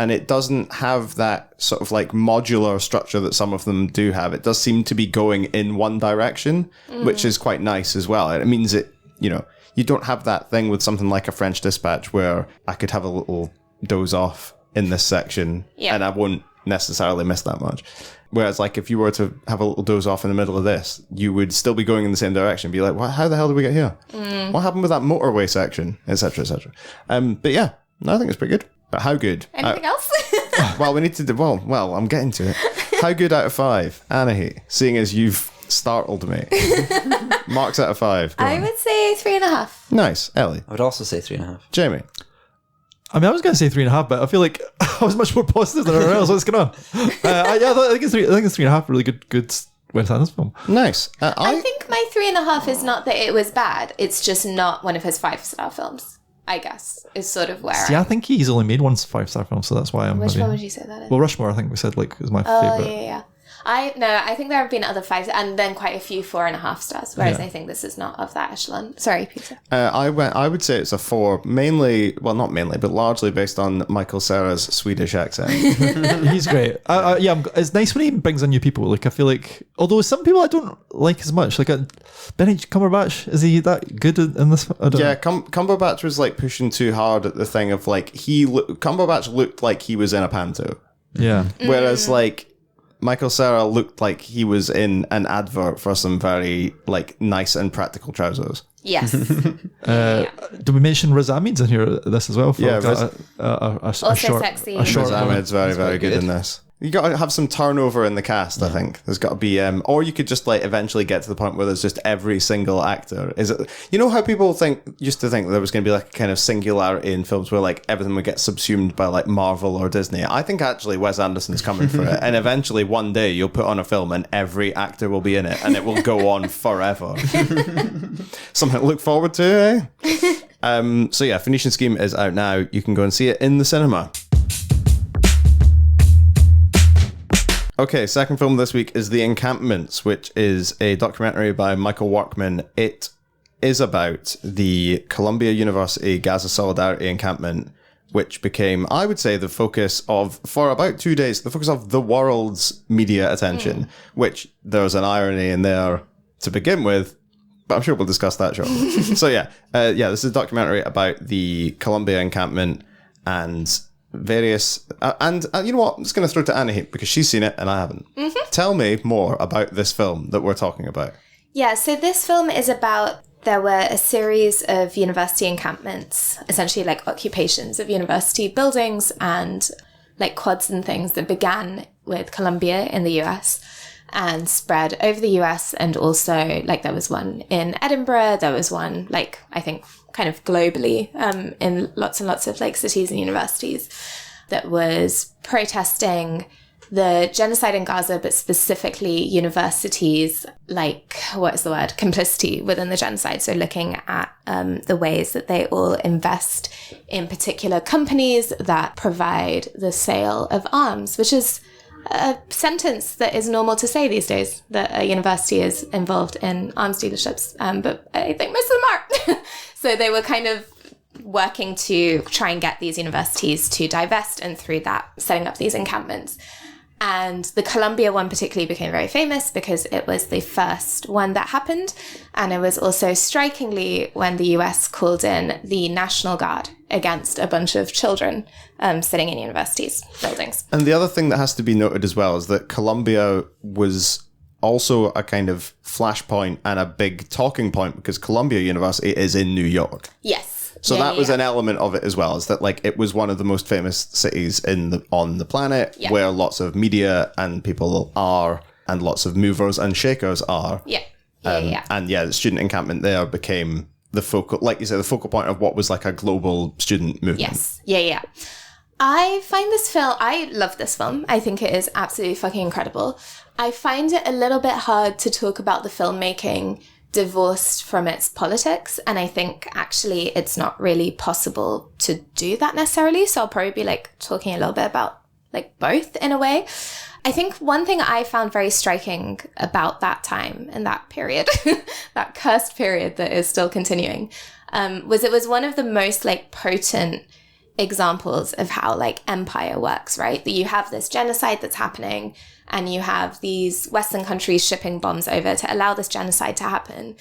[SPEAKER 1] and it doesn't have that sort of like modular structure that some of them do have. It does seem to be going in one direction, which is quite nice as well. It means you don't have that thing with something like A French Dispatch where I could have a little doze off in this section and I won't necessarily miss that much. Whereas, like, if you were to have a little doze off in the middle of this, you would still be going in the same direction. Be like, how the hell did we get here? What happened with that motorway section, etc., etc. But yeah, I think it's pretty good. But how good?
[SPEAKER 4] Anything else?
[SPEAKER 1] Well, we need to do. Well, I'm getting to it. How good out of 5, Anahi? Seeing as you've startled me. Marks out of 5. Go
[SPEAKER 4] I
[SPEAKER 1] on.
[SPEAKER 4] would say 3.5.
[SPEAKER 1] Nice, Ellie.
[SPEAKER 3] I would also say 3.5.
[SPEAKER 1] Jamie.
[SPEAKER 2] I mean, I was going to say 3.5, but I feel like I was much more positive than everyone else. What's going on? I think it's 3.5. Really good Wes Anderson film.
[SPEAKER 1] Nice.
[SPEAKER 4] I think my 3.5 is not that it was bad. It's just not one of his 5-star films, I guess, is sort of where
[SPEAKER 2] See, I think he's only made one 5-star film, so that's why I'm.
[SPEAKER 4] Which one would you say that is?
[SPEAKER 2] Well, Rushmore, I think we said is my
[SPEAKER 4] Oh,
[SPEAKER 2] favorite.
[SPEAKER 4] yeah. I think there have been other 5, and then quite a few 4.5 stars, whereas I think this is not of that echelon. Sorry, Peter.
[SPEAKER 1] I would say it's a 4, mainly, well, not mainly, but largely based on Michael Cera's Swedish accent.
[SPEAKER 2] He's great. It's nice when he brings on new people. Like, I feel like, although some people I don't like as much, like Benedict Cumberbatch, is he that good in this? I don't know.
[SPEAKER 1] Cumberbatch was like pushing too hard at the thing of like Cumberbatch looked like he was in a panto,
[SPEAKER 2] Yeah.
[SPEAKER 1] whereas like Michael Cera looked like he was in an advert for some very like nice and practical trousers.
[SPEAKER 4] Yes.
[SPEAKER 2] Did we mention Riz Ahmed's in here? This as well. For
[SPEAKER 1] Yeah,
[SPEAKER 2] a
[SPEAKER 4] Also
[SPEAKER 2] short,
[SPEAKER 4] sexy.
[SPEAKER 2] a short
[SPEAKER 1] Riz Ahmed's very, very good
[SPEAKER 3] good.
[SPEAKER 1] in this. You got to have some turnover in the cast, I think. There's got to be, or you could just like eventually get to the point where there's just every single actor. Is it? You know how people used to think there was going to be like a kind of singularity in films where like everything would get subsumed by like Marvel or Disney. I think actually Wes Anderson's coming for it, and eventually one day you'll put on a film and every actor will be in it, and it will go on forever. Something to look forward to, eh? So yeah, Phoenician Scheme is out now. You can go and see it in the cinema. Okay, second film this week is The Encampments, which is a documentary by Michael Workman. It is about the Columbia University Gaza Solidarity Encampment, which became, I would say, the focus of, for about 2 days, the focus of the world's media attention, which there's an irony in there to begin with, but I'm sure we'll discuss that shortly. So this is a documentary about the Columbia encampment and various and you know what, I'm just going to throw to Annie because she's seen it and I haven't. Tell me more about this film that we're talking about.
[SPEAKER 4] Yeah, so this film is about, there were a series of university encampments, essentially like occupations of university buildings and like quads and things that began with Columbia in the US and spread over the US, and also like there was one in Edinburgh, there was one like I think kind of globally in lots and lots of like cities and universities that was protesting the genocide in Gaza, but specifically universities like, what is the word, complicity within the genocide. So looking at the ways that they all invest in particular companies that provide the sale of arms, which is a sentence that is normal to say these days, that a university is involved in arms dealerships. But I think most of them aren't. So they were kind of working to try and get these universities to divest, and through that setting up these encampments. And the Columbia one particularly became very famous because it was the first one that happened. And it was also strikingly when the US called in the National Guard against a bunch of children sitting in universities' buildings.
[SPEAKER 1] And the other thing that has to be noted as well is that Columbia was also a kind of flashpoint and a big talking point because Columbia University is in New York.
[SPEAKER 4] Yes.
[SPEAKER 1] So that was an element of it as well, is that like it was one of the most famous cities on the planet where lots of media and people are, and lots of movers and shakers are. And the student encampment there became the focal, like you said, the focal point of what was like a global student movement.
[SPEAKER 4] Yes. I love this film. I think it is absolutely fucking incredible. I find it a little bit hard to talk about the filmmaking divorced from its politics, and I think actually it's not really possible to do that necessarily, so I'll probably be like talking a little bit about like both in a way. I think one thing I found very striking about that time and that period, that cursed period that is still continuing, was it was one of the most like potent examples of how like empire works, right? That you have this genocide that's happening, and you have these Western countries shipping bombs over to allow this genocide to happen.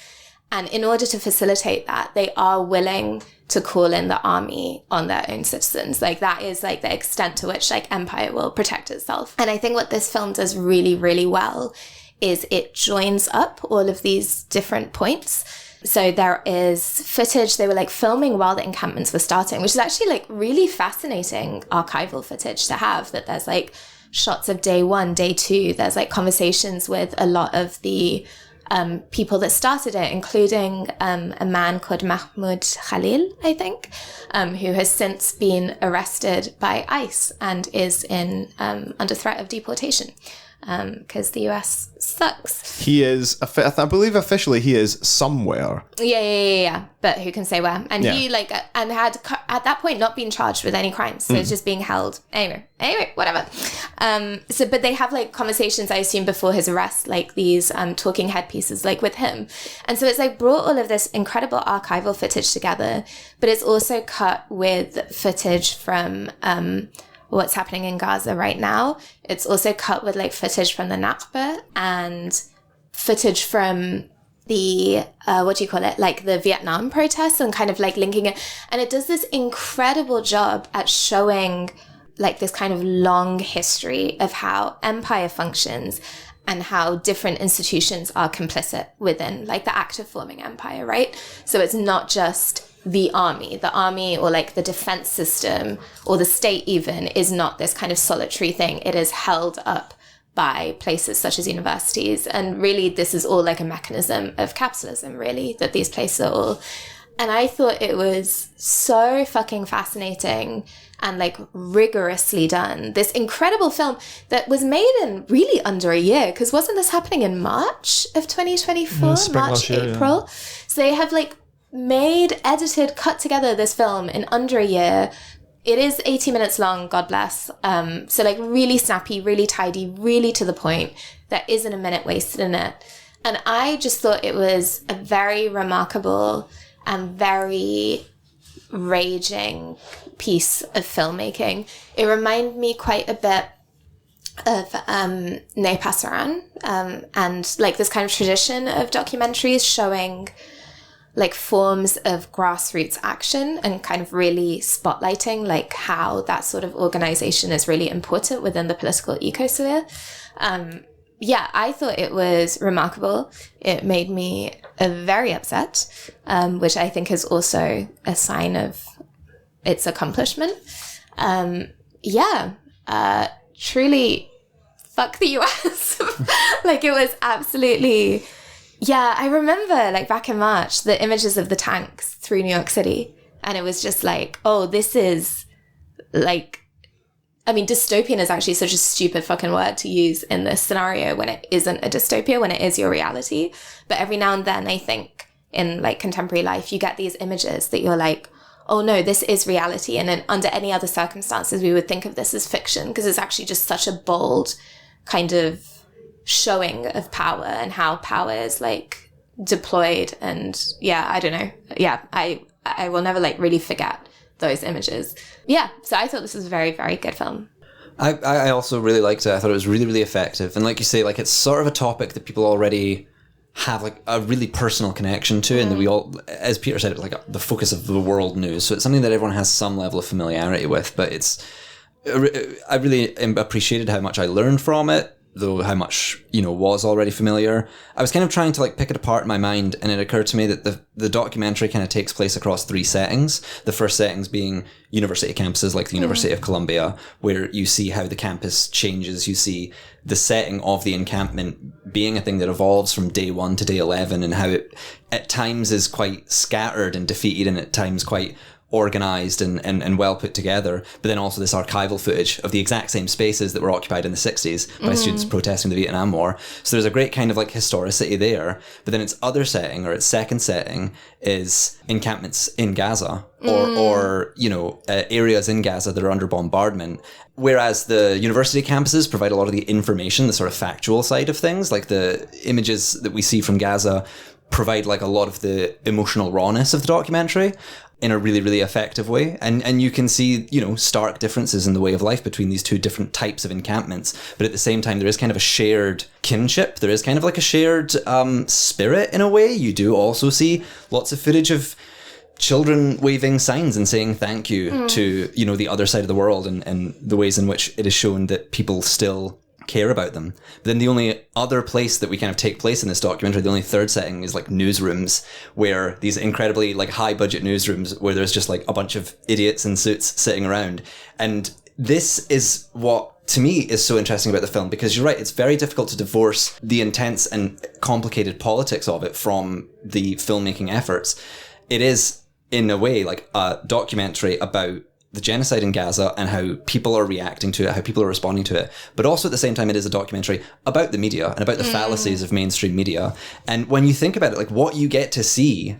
[SPEAKER 4] And in order to facilitate that, they are willing to call in the army on their own citizens. Like that is like the extent to which like empire will protect itself. And I think what this film does really, really well is it joins up all of these different points. So there is footage they were like filming while the encampments were starting, which is actually like really fascinating archival footage to have, that there's like shots of day 1, day 2. There's like conversations with a lot of the people that started it, including a man called Mahmoud Khalil, I think, who has since been arrested by ICE and is in under threat of deportation because the US sucks.
[SPEAKER 1] He is, I believe officially he is somewhere.
[SPEAKER 4] Yeah. But who can say where? And he like, and had at that point not been charged with any crimes. So it's just being held. Anyway, whatever. But they have like conversations, I assume, before his arrest, like these talking head pieces like with him. And so it's like brought all of this incredible archival footage together, but it's also cut with footage from what's happening in Gaza right now. It's also cut with like footage from the Nakba and footage from the, like the Vietnam protests, and kind of like linking it. And it does this incredible job at showing like this kind of long history of how empire functions and how different institutions are complicit within like the act of forming empire, right? So it's not just the army or like the defense system or the state even is not this kind of solitary thing. It is held up by places such as universities. And really this is all like a mechanism of capitalism, really, that these places are all. And I thought it was so fucking fascinating and like rigorously done. This incredible film that was made in really under a year, because wasn't this happening in March of 2024? March, April? Yeah. So they have like made, edited, cut together this film in under a year. It is 80 minutes long, God bless. So like really snappy, really tidy, really to the point. There isn't a minute wasted in it. And I just thought it was a very remarkable and very raging piece of filmmaking. It reminded me quite a bit of Ne Passerán, and like this kind of tradition of documentaries showing like forms of grassroots action and kind of really spotlighting like how that sort of organization is really important within the political ecosphere. I thought it was remarkable. It made me very upset, which I think is also a sign of its accomplishment. Truly, fuck the US. Like it was absolutely... Yeah, I remember like back in March, the images of the tanks through New York City. And it was just like, oh, this is like, I mean, dystopian is actually such a stupid fucking word to use in this scenario when it isn't a dystopia, when it is your reality. But every now and then I think in like contemporary life, you get these images that you're like, oh no, this is reality. And then under any other circumstances, we would think of this as fiction, because it's actually just such a bold kind of showing of power and how power is like deployed. And I don't know. I will never like really forget those images. So I thought this was a very, very good film.
[SPEAKER 3] I also really liked it. I thought it was really, really effective. And like you say, like it's sort of a topic that people already have like a really personal connection to, and that we all, as Peter said, like the focus of the world news. So it's something that everyone has some level of familiarity with, but I really appreciated how much I learned from it, though how much, was already familiar. I was kind of trying to like pick it apart in my mind, and it occurred to me that the documentary kind of takes place across 3 settings. The first settings being university campuses like the University of Columbia, where you see how the campus changes. You see the setting of the encampment being a thing that evolves from day 1 to day 11, and how it at times is quite scattered and defeated, and at times quite organised and well put together, but then also this archival footage of the exact same spaces that were occupied in the 60s by students protesting the Vietnam War. So there's a great kind of like historicity there, but then its other setting, or its second setting, is encampments in Gaza, or areas in Gaza that are under bombardment. Whereas the university campuses provide a lot of the information, the sort of factual side of things, like the images that we see from Gaza provide like a lot of the emotional rawness of the documentary. in a really, really effective way. And you can see, you know, stark differences in the way of life between these two different types of encampments. But at the same time, there is kind of a shared kinship. There is kind of like a shared spirit in a way. You do also see lots of footage of children waving signs and saying thank you to, you know, the other side of the world, and the ways in which it is shown that people still care about them. But then the only other place that we kind of take place in this documentary, the only third setting, is like newsrooms, where these incredibly like high budget newsrooms where there's just like a bunch of idiots in suits sitting around. And this is what to me is so interesting about the film, because you're right, it's very difficult to divorce the intense and complicated politics of it from the filmmaking efforts. It is in a way like a documentary about the genocide in Gaza and how people are reacting to it, how people are responding to it. But also at the same time, it is a documentary about the media and about the fallacies of mainstream media. And when you think about it, like what you get to see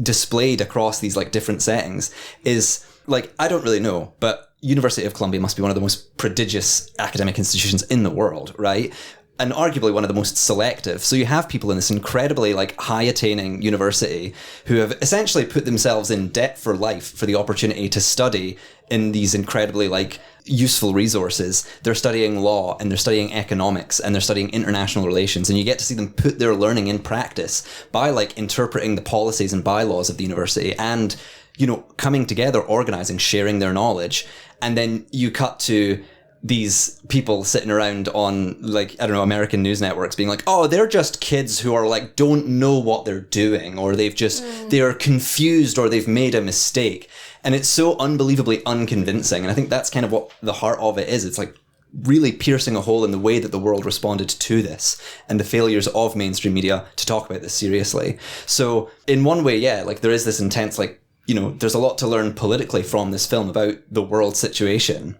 [SPEAKER 3] displayed across these like different settings is like, I don't really know, but University of Columbia must be one of the most prodigious academic institutions in the world, right? And arguably one of the most selective. So you have people in this incredibly like high attaining university who have essentially put themselves in debt for life for the opportunity to study in these incredibly like useful resources. They're studying law, and they're studying economics, and they're studying international relations, and you get to see them put their learning in practice by like interpreting the policies and bylaws of the university and, you know, coming together, organizing, sharing their knowledge. And then you cut to these people sitting around on like, I don't know, American news networks being like, oh, they're just kids who are like, don't know what they're doing, or they've just, they're confused, or they've made a mistake. And it's so unbelievably unconvincing. And I think that's kind of what the heart of it is. It's like really piercing a hole in the way that the world responded to this and the failures of mainstream media to talk about this seriously. So in one way, yeah, like there is this intense, like, you know, there's a lot to learn politically from this film about the world situation,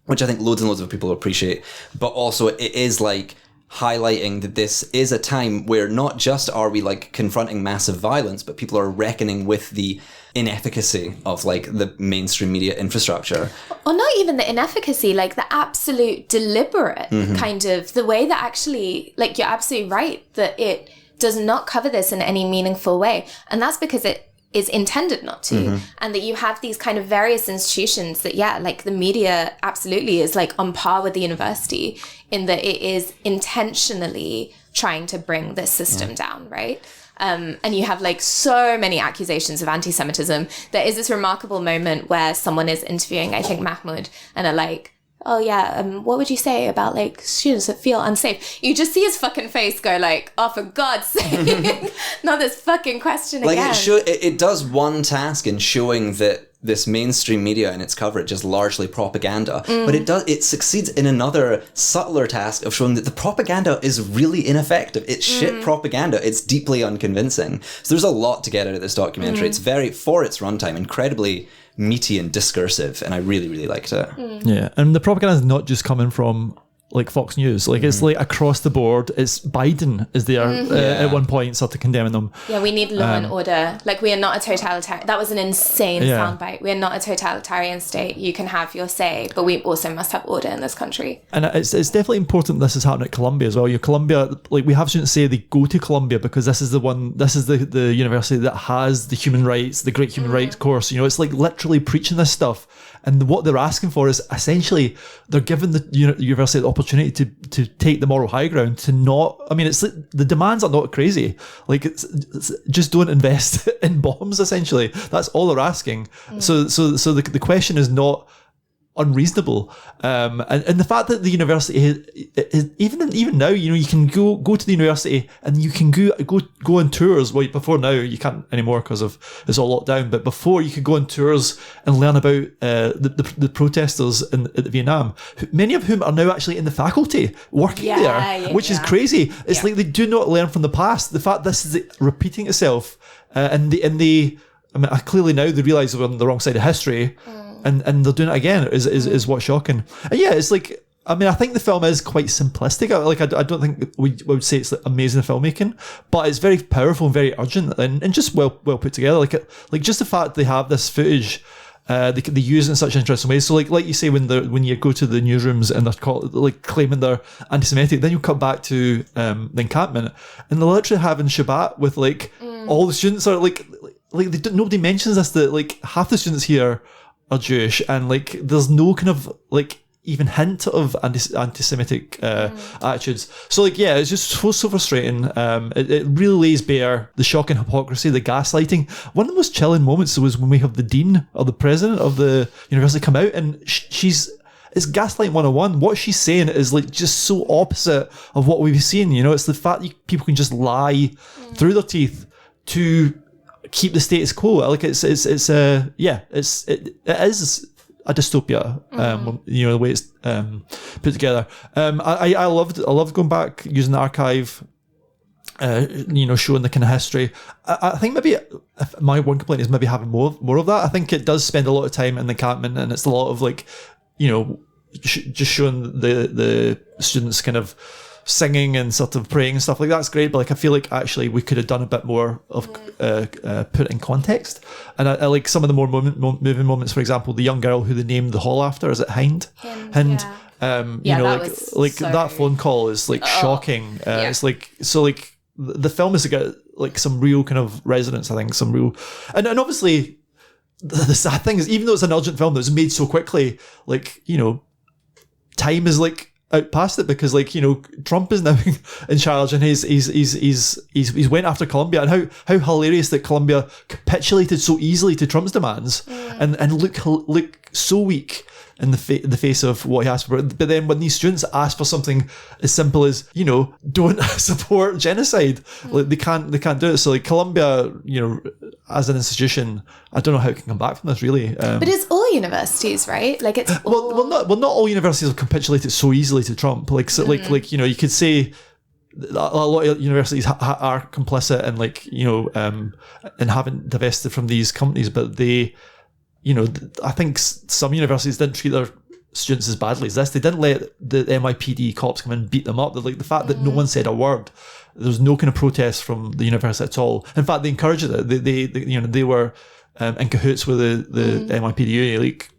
[SPEAKER 3] which I think loads and loads of people appreciate. But also it is like highlighting that this is a time where not just are we like confronting massive violence, but people are reckoning with the inefficacy of like the mainstream media infrastructure.
[SPEAKER 4] Or not even the inefficacy, like the absolute deliberate kind of, the way that actually, like you're absolutely right, that it does not cover this in any meaningful way. And that's because it is intended not to. And that you have these kind of various institutions that, yeah, like the media absolutely is like on par with the university in that it is intentionally trying to bring this system down, right? And you have like so many accusations of anti-Semitism. There is this remarkable moment where someone is interviewing, I think, Mahmoud, and are like, oh yeah, what would you say about like students that feel unsafe? You just see his fucking face go like, oh, for God's sake, not this fucking question
[SPEAKER 3] like
[SPEAKER 4] again.
[SPEAKER 3] It does one task in showing that this mainstream media and its coverage is largely propaganda, but it succeeds in another subtler task of showing that the propaganda is really ineffective. It's shit propaganda. It's deeply unconvincing. So there's a lot to get out of this documentary. It's very, for its runtime, incredibly meaty and discursive, and I really, really liked it.
[SPEAKER 2] Yeah, and the propaganda is not just coming from like Fox News, like it's like across the board. It's Biden is there at one point started condemning them.
[SPEAKER 4] Yeah, we need law and order. Like, we are not a totalitarian. That was an insane soundbite. We are not a totalitarian state. You can have your say, but we also must have order in this country.
[SPEAKER 2] And it's definitely important this is happening at Columbia as well. Your Columbia, like we have students say they go to Columbia because this is the university that has the human rights, the great human rights course. You know, it's like literally preaching this stuff. And what they're asking for is essentially they're giving the university the opportunity to take the moral high ground, to not, I mean, it's the demands are not crazy. Like it's just don't invest in bombs, essentially. That's all they're asking. So the question is not unreasonable, and the fact that the university is even now, you know, you can go to the university and you can go on tours. Well, before now you can't anymore because of it's all locked down, but before you could go on tours and learn about the protesters in Vietnam, many of whom are now actually in the faculty working there, which is crazy. It's like they do not learn from the past. The fact this is repeating itself, and I mean, clearly now they realise they're on the wrong side of history. And they're doing it again is what's shocking. And yeah, it's like, I mean, I think the film is quite simplistic. Like, I don't think we would say it's like amazing filmmaking, but it's very powerful and very urgent and just well put together. Like just the fact they have this footage, they use it in such interesting ways. So like you say, when you go to the newsrooms and they're claiming they're anti-Semitic, then you come back to the encampment and they're literally having Shabbat with like all the students are like like nobody mentions this, that like half the students here are Jewish, and like there's no kind of like even hint of anti-Semitic attitudes. So like, yeah, it's just so frustrating. It really lays bare the shocking hypocrisy, the gaslighting. One of the most chilling moments was when we have the dean or the president of the university come out, and it's gaslighting 101. What she's saying is like just so opposite of what we've seen. It's the fact that people can just lie through their teeth to keep the status quo. Like it is a dystopia. The way it's put together. I loved going back using the archive. Showing the kind of history. I think maybe my one complaint is maybe having more of that. I think it does spend a lot of time in the encampment, and it's a lot of like, just showing the students kind of singing and sort of praying and stuff like that's great. But like, I feel like actually we could have done a bit more of put it in context. And I like some of the more moving moments. For example, the young girl who they named the hall after, is it Hind? Hind. That phone call is like shocking. It's like, so like the film has got like some real kind of resonance. I think some real, and obviously the sad thing is, even though it's an urgent film that's made so quickly, like, time is like out past it, because like, Trump is now in charge, and he's went after Colombia, and how hilarious that Colombia capitulated so easily to Trump's demands and look so weak in the face of what he asked for. But then when these students ask for something as simple as, don't support genocide, like they can't do it. So like Colombia, as an institution, I don't know how it can come back from this, really.
[SPEAKER 4] But it's all universities, right? Like it's all...
[SPEAKER 2] not all universities have capitulated so easily to Trump. Like, so you could say a lot of universities are complicit and like, and haven't divested from these companies, but they, I think some universities didn't treat their students as badly as this. They didn't let the NYPD cops come in and beat them up. Like the fact that no one said a word, there was no kind of protest from the university at all. In fact, they encouraged it. They were in cahoots with the NYPD. Like,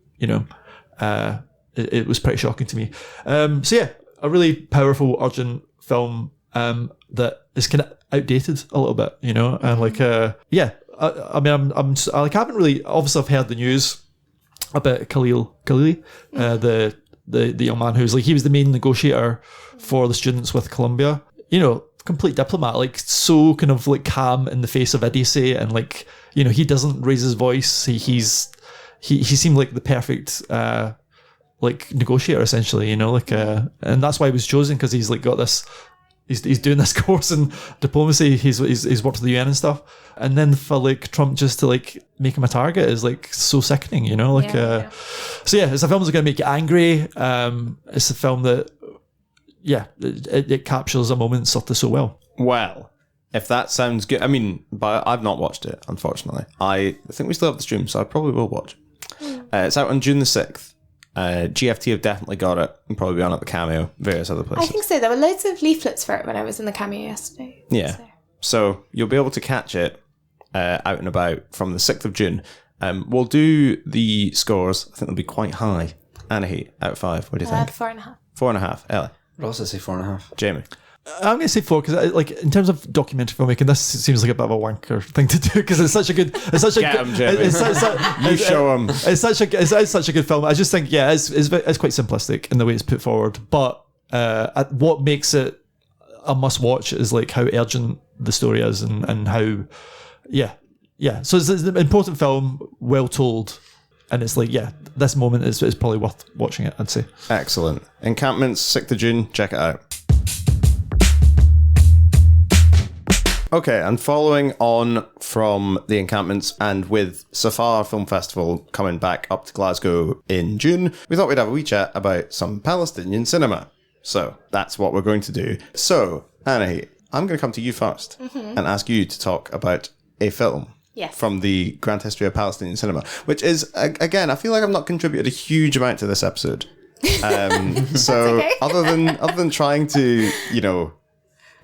[SPEAKER 2] it was pretty shocking to me. So yeah, a really powerful, urgent film that is kind of outdated a little bit, and like I mean, I'm like, I haven't really, obviously I've heard the news about Khalili, the young man who's like, he was the main negotiator for the students with Colombia, complete diplomat, like so kind of like calm in the face of idiocy, and like, he doesn't raise his voice. He seemed like the perfect like negotiator, essentially, and that's why he was chosen, because he's like got this, he's doing this course in diplomacy. He's worked with the UN and stuff, and then for like Trump just to like make him a target is like so sickening, So yeah, it's a film that's going to make you angry. It's a film that, it captures a moment sort of so well.
[SPEAKER 1] Well, if that sounds good, I mean, but I've not watched it, unfortunately. I think we still have the stream, so I probably will watch. It's out on June the 6th. GFT have definitely got it, and probably be on at the Cameo, various other places.
[SPEAKER 4] I think so. There were loads of leaflets for it when I was in the Cameo yesterday.
[SPEAKER 1] Yeah. So you'll be able to catch it out and about from the 6th of June. We'll do the scores. I think they'll be quite high. Anahi, out of 5. What do you think?
[SPEAKER 4] 4.5.
[SPEAKER 1] 4.5. Ellie.
[SPEAKER 3] I'd also say 4.5.
[SPEAKER 1] Jamie.
[SPEAKER 2] I'm going to say 4, because like in terms of documentary filmmaking, this seems like a bit of a wanker thing to do, because it's such a good,
[SPEAKER 1] Get him, Jamie. You show him.
[SPEAKER 2] It's such a good film. I just think, it's quite simplistic in the way it's put forward, but what makes it a must watch is like how urgent the story is, and how so it's an important film, well told, and it's like, this moment is probably worth watching it, I'd say.
[SPEAKER 1] Excellent. Encampments, 6th of June, check it out. Okay, and following on from the Encampments, and with SAFAR Film Festival coming back up to Glasgow in June, we thought we'd have a wee chat about some Palestinian cinema. So that's what we're going to do. So, Anahi, I'm going to come to you first and ask you to talk about a film from the grand history of Palestinian cinema, which is, again, I feel like I've not contributed a huge amount to this episode. So
[SPEAKER 4] okay.
[SPEAKER 1] other than trying to,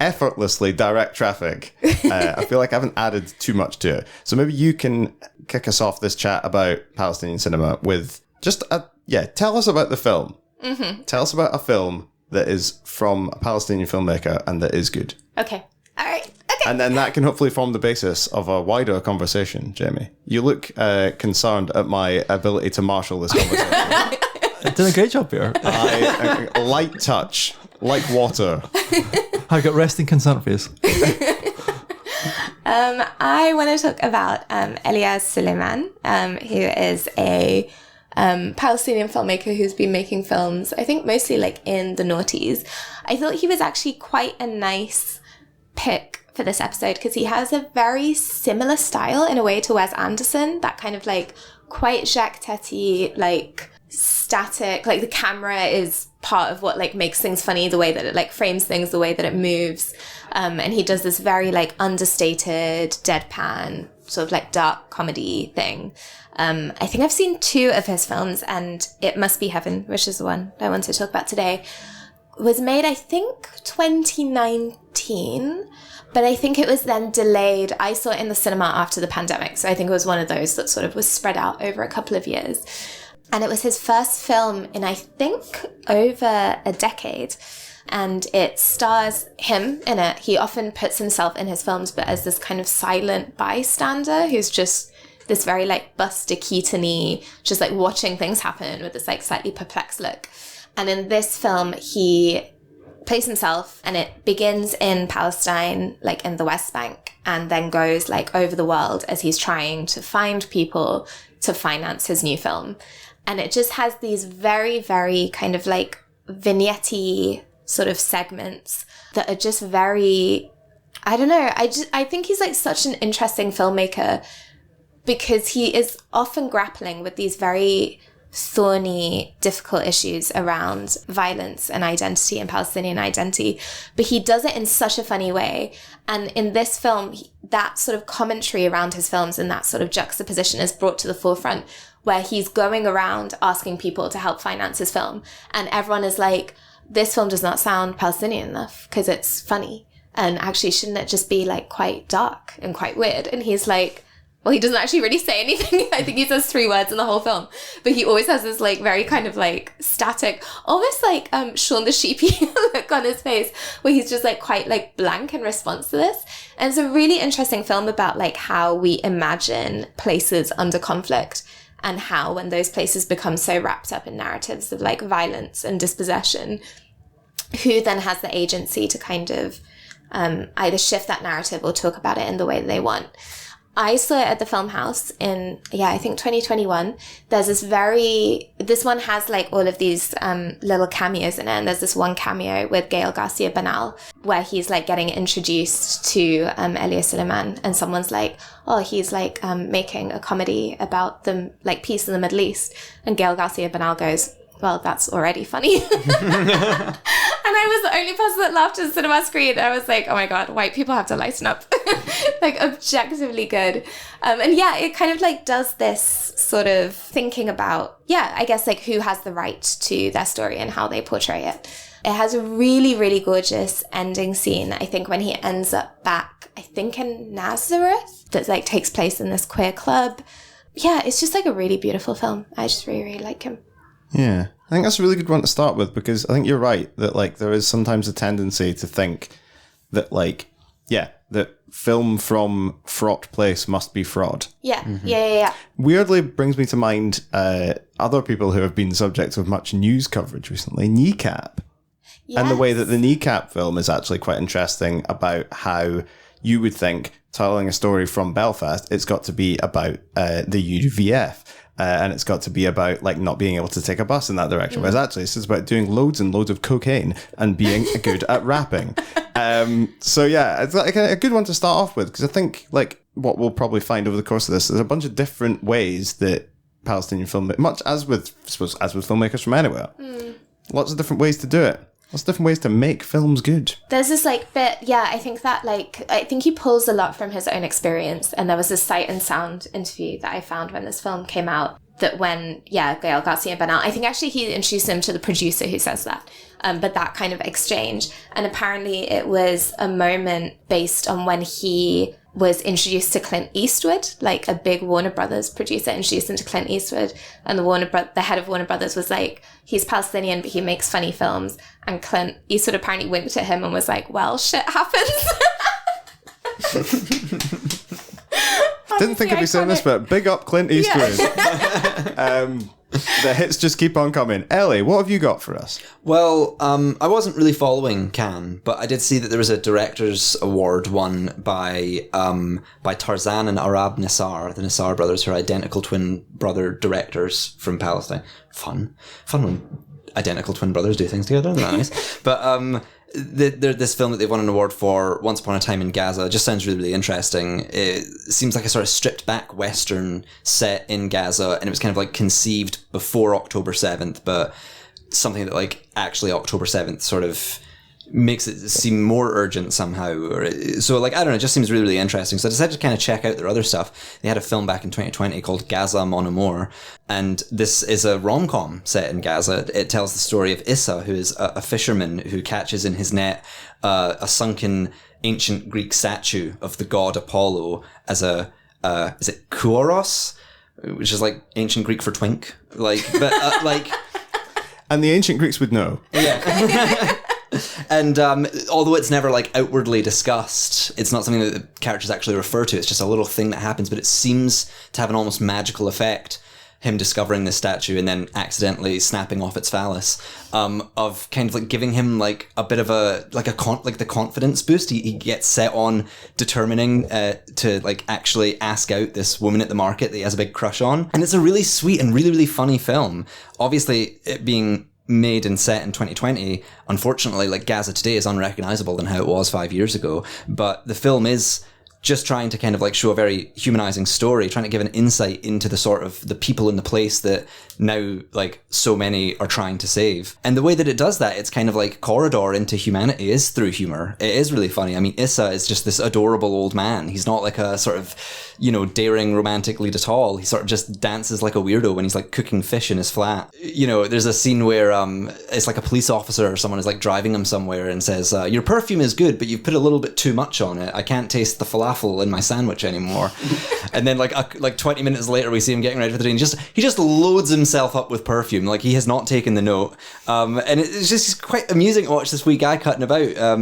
[SPEAKER 1] effortlessly direct traffic, I feel like I haven't added too much to it. So maybe you can kick us off this chat about Palestinian cinema with just tell us about the film. Tell us about a film that is from a Palestinian filmmaker and that is good.
[SPEAKER 4] Okay. All right.
[SPEAKER 1] And then that can hopefully form the basis of a wider conversation, Jamie. You look concerned at my ability to marshal this conversation.
[SPEAKER 2] Doing a great job here.
[SPEAKER 1] Light touch, like water.
[SPEAKER 2] I've got resting consent face.
[SPEAKER 4] I want to talk about Elias Suleiman, who is a Palestinian filmmaker who's been making films, I think mostly like in the noughties. I thought he was actually quite a nice pick for this episode because he has a very similar style in a way to Wes Anderson, that kind of like quite Jacques Tati, like static, like the camera is part of what like makes things funny, the way that it like frames things, the way that it moves. And he does this very like understated, deadpan, sort of like dark comedy thing. I think I've seen 2 of his films, and It Must Be Heaven, which is the one I want to talk about today, was made, I think, 2019, but I think it was then delayed. I saw it in the cinema after the pandemic, so I think it was one of those that sort of was spread out over a couple of years. And it was his first film in, I think, over a decade. And it stars him in it. He often puts himself in his films, but as this kind of silent bystander who's just this very like Buster Keaton-y, just like watching things happen with this like slightly perplexed look. And in this film, he plays himself, and it begins in Palestine, like in the West Bank, and then goes like over the world as he's trying to find people to finance his new film. And it just has these very, very kind of like vignette-y sort of segments that are just very, I don't know, I think he's like such an interesting filmmaker because he is often grappling with these very thorny, difficult issues around violence and identity and Palestinian identity, but he does it in such a funny way. And in this film, that sort of commentary around his films and that sort of juxtaposition is brought to the forefront, where he's going around asking people to help finance his film. And everyone is like, this film does not sound Palestinian enough because it's funny. And actually, shouldn't it just be like quite dark and quite weird? And he's like, well, he doesn't actually really say anything. I think he says 3 words in the whole film. But he always has this like very kind of like static, almost like Shaun the Sheepy look on his face, where he's just like quite like blank in response to this. And it's a really interesting film about like how we imagine places under conflict, and how when those places become so wrapped up in narratives of like violence and dispossession, who then has the agency to kind of either shift that narrative or talk about it in the way that they want. I saw it at the Film House in, I think 2021. There's this one has like all of these little cameos in it. And there's this one cameo with Gael Garcia Bernal where he's like getting introduced to Elias Suleiman, and someone's like, oh, he's like making a comedy about the like peace in the Middle East. And Gael Garcia Bernal goes, well, that's already funny. And I was the only person that laughed at the cinema screen. I was like, oh my God, white people have to lighten up. Like objectively good. And yeah, it kind of like does this sort of thinking about, I guess like who has the right to their story and how they portray it. It has a really, really gorgeous ending scene. I think when he ends up back, I think in Nazareth, that like takes place in this queer club. Yeah, it's just like a really beautiful film. I just really, really like him.
[SPEAKER 1] Yeah, I think that's a really good one to start with, because I think you're right that like there is sometimes a tendency to think that like, that film from fraught place must be fraud.
[SPEAKER 4] Yeah, yeah.
[SPEAKER 1] Weirdly brings me to mind other people who have been the subject of much news coverage recently, Kneecap. Yes. And the way that the Kneecap film is actually quite interesting about how you would think telling a story from Belfast, it's got to be about the UVF. And it's got to be about like not being able to take a bus in that direction. Whereas actually it's just about doing loads and loads of cocaine and being good at rapping. So yeah, it's like a good one to start off with, because I think like what we'll probably find over the course of this is a bunch of different ways that Palestinian film, much as with filmmakers from anywhere, lots of different ways to do it. Lots of different ways to make films good.
[SPEAKER 4] There's this like bit, I think that like, I think he pulls a lot from his own experience. And there was this Sight and Sound interview that I found when this film came out, that when, Gael Garcia Bernal, I think actually he introduced him to the producer who says that. But that kind of exchange. And apparently it was a moment based on when he was introduced to Clint Eastwood, like a big Warner Brothers producer introduced him to Clint Eastwood, and the head of Warner Brothers was like, he's Palestinian but he makes funny films, and Clint Eastwood apparently winked at him and was like, well, shit happens.
[SPEAKER 1] Didn't think I'd be saying this, but big up Clint Eastwood. The hits just keep on coming. Ellie, what have you got for us?
[SPEAKER 3] Well, I wasn't really following Cannes, but I did see that there was a Directors Award won by Tarzan and Arab Nassar, the Nassar brothers, who are identical twin brother directors from Palestine. Fun when identical twin brothers do things together. Isn't that nice? But this film that they've won an award for, Once Upon a Time in Gaza, just sounds really, really interesting. It seems like a sort of stripped back Western set in Gaza, and it was kind of like conceived before October 7th, but something that like actually October 7th sort of makes it seem more urgent somehow. So like, I don't know, it just seems really, really interesting. So I decided to kind of check out their other stuff. They had a film back in 2020 called Gaza Mon Amour, and this is a rom-com set in Gaza. It tells the story of Issa, who is a fisherman who catches in his net a sunken ancient Greek statue of the god Apollo as a, is it Kouros? Which is like ancient Greek for twink. Like, but like...
[SPEAKER 1] And the ancient Greeks would know.
[SPEAKER 3] Yeah. And although it's never like outwardly discussed, it's not something that the characters actually refer to. It's just a little thing that happens, but it seems to have an almost magical effect. Him discovering this statue and then accidentally snapping off its phallus, of kind of like giving him like a bit of a the confidence boost. He gets set on determining to like actually ask out this woman at the market that he has a big crush on, and it's a really sweet and really, really funny film. Obviously, it being made and set in 2020, unfortunately, like Gaza today is unrecognizable than how it was 5 years ago. But the film is just trying to kind of like show a very humanizing story, trying to give an insight into the sort of the people in the place that now like so many are trying to save. And the way that it does that, it's kind of like corridor into humanity is through humor. It is really funny. I mean, Issa is just this adorable old man. He's not like a sort of, you know, daring romantic lead at all. He sort of just dances like a weirdo when he's like cooking fish in his flat. You know, there's a scene where it's like a police officer or someone is like driving him somewhere and says, your perfume is good, but you've put a little bit too much on it. I can't taste the falafel in my sandwich anymore. And then like 20 minutes later we see him getting ready for the day and he just loads himself up with perfume. Like he has not taken the note. And it's just quite amusing to watch this wee guy cutting about,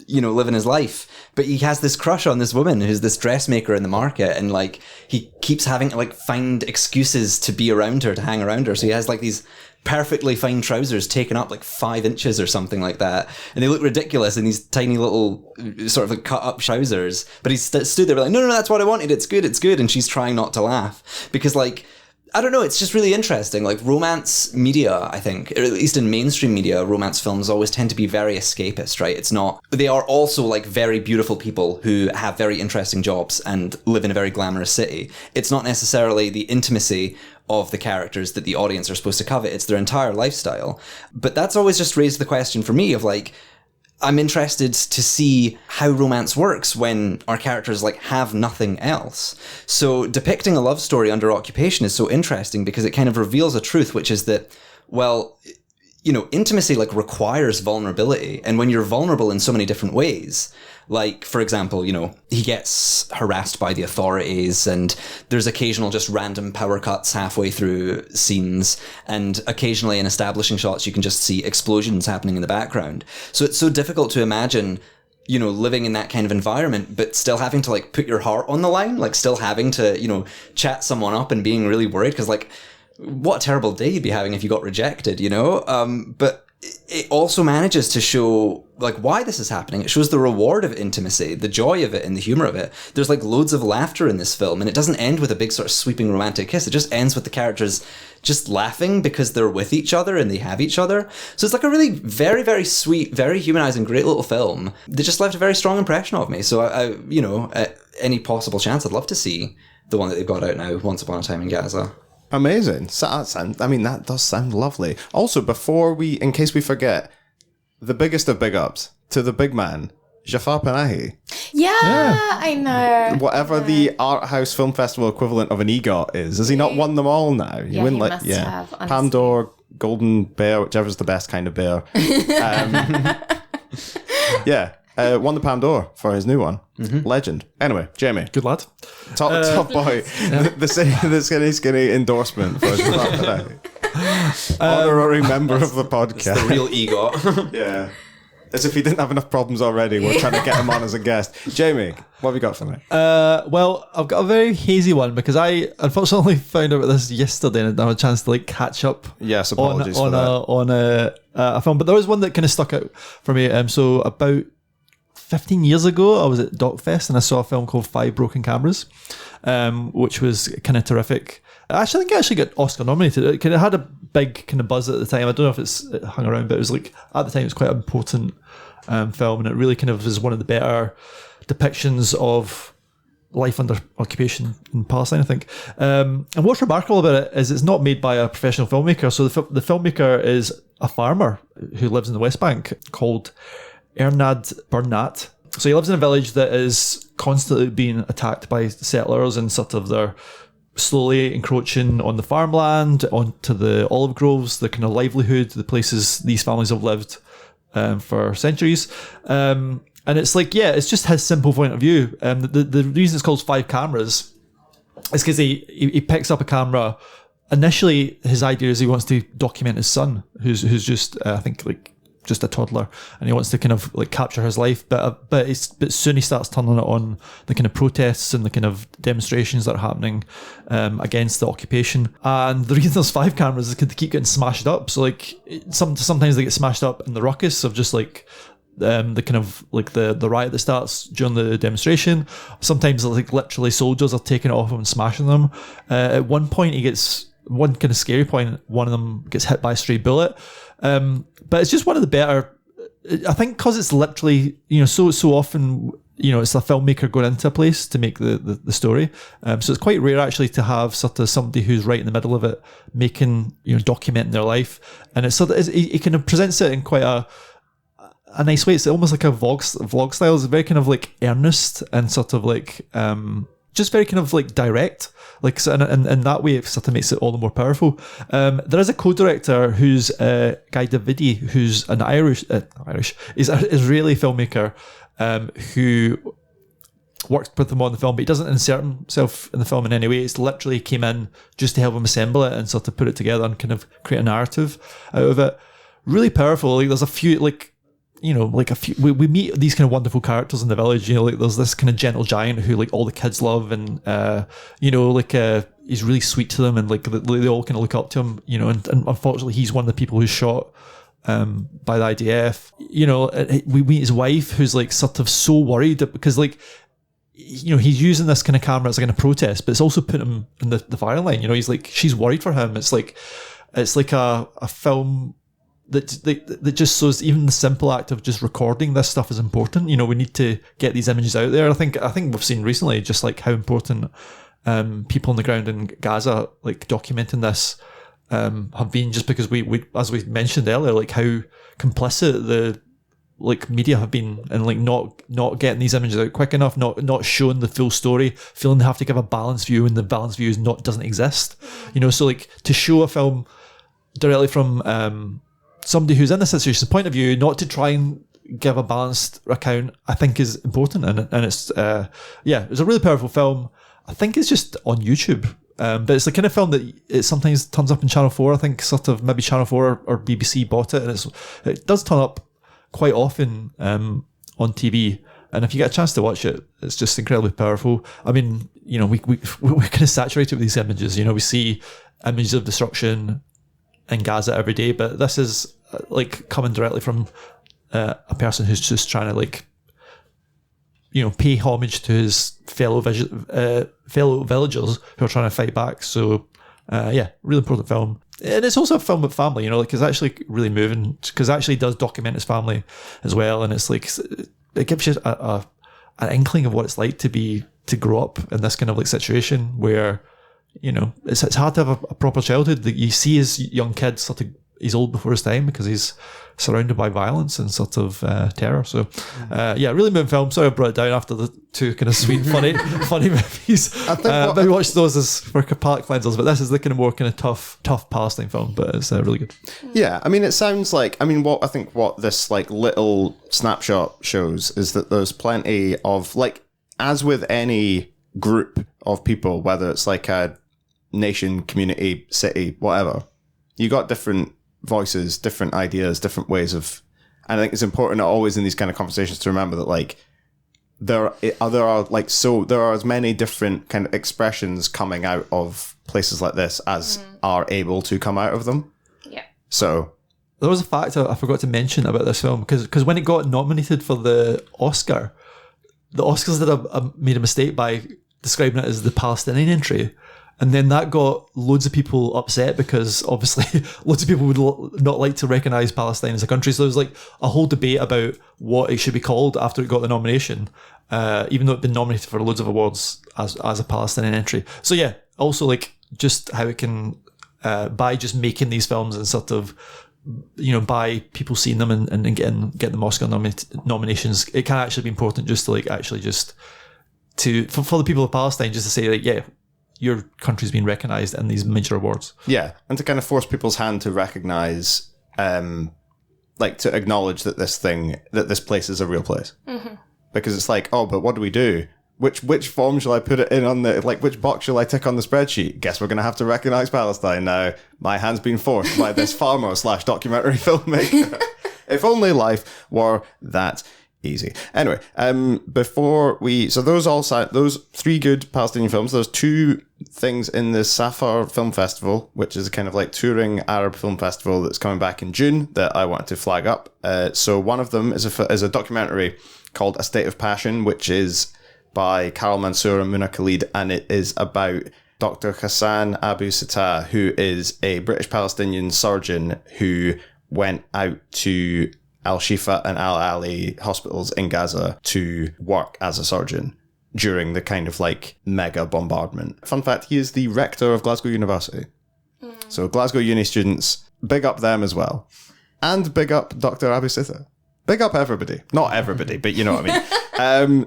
[SPEAKER 3] you know, living his life. But he has this crush on this woman who's this dressmaker in the market, and like he keeps having to like find excuses to be around her, to hang around her. So he has like these perfectly fine trousers taken up like 5 inches or something like that, and they look ridiculous in these tiny little sort of like cut up trousers, but he's stood there like, no, that's what I wanted, it's good, and she's trying not to laugh because like, I don't know, it's just really interesting. Like romance media, I think, or at least in mainstream media, romance films always tend to be very escapist, right? It's not, they are also like very beautiful people who have very interesting jobs and live in a very glamorous city. It's not necessarily the intimacy of the characters that the audience are supposed to covet, it's their entire lifestyle. But that's always just raised the question for me of like, I'm interested to see how romance works when our characters like have nothing else. So depicting a love story under occupation is so interesting because it kind of reveals a truth, which is that, well, you know, intimacy like requires vulnerability. And when you're vulnerable in so many different ways, like, for example, you know, he gets harassed by the authorities and there's occasional just random power cuts halfway through scenes. And occasionally in establishing shots, you can just see explosions happening in the background. So it's so difficult to imagine, you know, living in that kind of environment, but still having to like put your heart on the line, like still having to, you know, chat someone up and being really worried. Cause like, what a terrible day you'd be having if you got rejected, you know? But it also manages to show like why this is happening. It shows the reward of intimacy, the joy of it and the humor of it. There's like loads of laughter in this film, and it doesn't end with a big sort of sweeping romantic kiss. It just ends with the characters just laughing because they're with each other and they have each other. So it's like a really very, very sweet, very humanizing, great little film that just left a very strong impression of me. So I you know, at any possible chance, I'd love to see the one that they've got out now, Once Upon a Time in Gaza.
[SPEAKER 1] Amazing. So that does sound lovely. Also, in case we forget, the biggest of big ups to the big man, Jafar Panahi.
[SPEAKER 4] Yeah, I know.
[SPEAKER 1] Whatever the art house film festival equivalent of an EGOT is, has he not won them all now?
[SPEAKER 4] He must have. Honestly.
[SPEAKER 1] Palme d'Or, Golden Bear, whichever's the best kind of bear. Won the Palme d'Or for his new one. Mm-hmm. Legend. Anyway, Jamie.
[SPEAKER 2] Good lad.
[SPEAKER 1] Top boy. The CineSkinny endorsement for Jafar Panahi. Honorary member of the podcast.
[SPEAKER 3] It's the real EGOT.
[SPEAKER 1] Yeah. As if he didn't have enough problems already. We're trying to get him on as a guest. Jamie, what have you got for me?
[SPEAKER 2] Well, I've got a very hazy one because I unfortunately found out about this yesterday and I didn't have a chance to catch up.
[SPEAKER 1] Yes, apologies for that.
[SPEAKER 2] On a film, but there was one that kind of stuck out for me. So about 15 years ago, I was at DocFest and I saw a film called 5 Broken Cameras, which was kind of terrific. I think it got Oscar nominated. It kind of had a big kind of buzz at the time. I don't know if it hung around, but it was at the time it was quite an important film, and it really kind of is one of the better depictions of life under occupation in Palestine, I think. And what's remarkable about it is it's not made by a professional filmmaker. So the filmmaker is a farmer who lives in the West Bank called Ernad Bernat. So he lives in a village that is constantly being attacked by settlers, and sort of they're slowly encroaching on the farmland, onto the olive groves, the kind of livelihood, the places these families have lived for centuries. And it's it's just his simple point of view. The reason it's called 5 Cameras is because he picks up a camera. Initially, his idea is he wants to document his son, who's just, I think, just a toddler, and he wants to kind of capture his life, but soon he starts turning it on the kind of protests and the kind of demonstrations that are happening against the occupation. And the reason there's 5 cameras is because they keep getting smashed up. So sometimes they get smashed up in the ruckus of just the kind of the riot that starts during the demonstration. Sometimes literally soldiers are taking it off him and smashing them. At one point one kind of scary point, one of them gets hit by a stray bullet. But it's just one of the better, I think, because it's literally, so often, it's a filmmaker going into a place to make the story. So it's quite rare actually to have sort of somebody who's right in the middle of it making, documenting their life. And it's sort of, he kind of presents it in quite a nice way. It's almost like a vlog style. It's very kind of earnest and sort of just very kind of direct. In that way, it sort of makes it all the more powerful. There is a co-director who's Guy Davidi, who's an Israeli filmmaker who worked with him on the film, but he doesn't insert himself in the film in any way. It's literally came in just to help him assemble it and sort of put it together and kind of create a narrative out of it. Really powerful. There's a few we meet these kind of wonderful characters in the village. There's this kind of gentle giant who all the kids love, and he's really sweet to them, and they all kind of look up to him. And unfortunately, he's one of the people who's shot by the IDF. We meet his wife, who's sort of so worried because he's using this kind of camera as a kind of protest, but it's also put him in the firing line. He's she's worried for him. It's a film that just shows even the simple act of just recording this stuff is important. We need to get these images out there. I think we've seen recently just how important people on the ground in Gaza documenting this have been, just because we as we mentioned earlier, how complicit the media have been in not getting these images out quick enough, not showing the full story, feeling they have to give a balanced view, and the balanced view doesn't exist. So to show a film directly from somebody who's in this situation's point of view, not to try and give a balanced account, I think is important. And it's it's a really powerful film. I think it's just on YouTube, but it's the kind of film that it sometimes turns up in Channel 4. I think sort of maybe Channel 4 or BBC bought it, and it does turn up quite often on TV. And if you get a chance to watch it, it's just incredibly powerful. I mean, we're kind of saturated with these images. We see images of destruction in Gaza every day, but this is coming directly from a person who's just trying to pay homage to his fellow villagers who are trying to fight back. So really important film. And it's also a film with family, it's actually really moving, because it actually does document his family as well. And it's it gives you an inkling of what it's like to grow up in this kind of situation where it's hard to have a proper childhood. You see his young kid he's old before his time because he's surrounded by violence and sort of terror. So really moving film. Sorry I brought it down after the two kind of sweet funny movies. I think maybe watch those as for palate cleansers, but this is the kind of more kind of tough Palestine film, but it's really good.
[SPEAKER 1] Yeah, I mean, it sounds what this little snapshot shows is that there's plenty of as with any group of people, whether it's a nation, community, city, whatever, you got different voices, different ideas, different ways of And I think it's important always in these kind of conversations to remember that like there are as many different kind of expressions coming out of places like this as are able to come out of them.
[SPEAKER 4] Yeah.
[SPEAKER 1] So
[SPEAKER 2] there was a fact I forgot to mention about this film because when it got nominated for the Oscar, the Oscars made a mistake by describing it as the Palestinian entry. And then that got loads of people upset because obviously loads of people would not like to recognise Palestine as a country. So there was like a whole debate about what it should be called after it got the nomination, even though it'd been nominated for loads of awards as a Palestinian entry. So yeah, also like just how it can, by just making these films and sort of, by people seeing them and getting them Oscar nominations, it can actually be important just to like actually just for the people of Palestine just to say like, yeah, your country's been recognised in these major awards.
[SPEAKER 1] Yeah, and to kind of force people's hand to recognise, like to acknowledge that this place is a real place. Mm-hmm. Because it's like, oh, but what do we do? Which form shall I put it in on which box shall I tick on the spreadsheet? Guess we're going to have to recognise Palestine now. My hand's been forced by this farmer / documentary filmmaker. If only life were that easy. Anyway, those 3 good Palestinian films. There's 2 things in the SAFAR Film Festival, which is a kind of like touring Arab film festival that's coming back in June that I wanted to flag up. So one of them is a documentary called A State of Passion, which is by Carol Mansour and Muna Khalid, and it is about Dr. Hassan Abu Sittah, who is a British Palestinian surgeon who went out to Al-Shifa and Al-Ali hospitals in Gaza to work as a surgeon during the kind of like mega bombardment. Fun fact, he is the rector of Glasgow University. So Glasgow Uni students, big up them as well. And big up Dr. Abu Sittah. Big up everybody. Not everybody, but you know what I mean.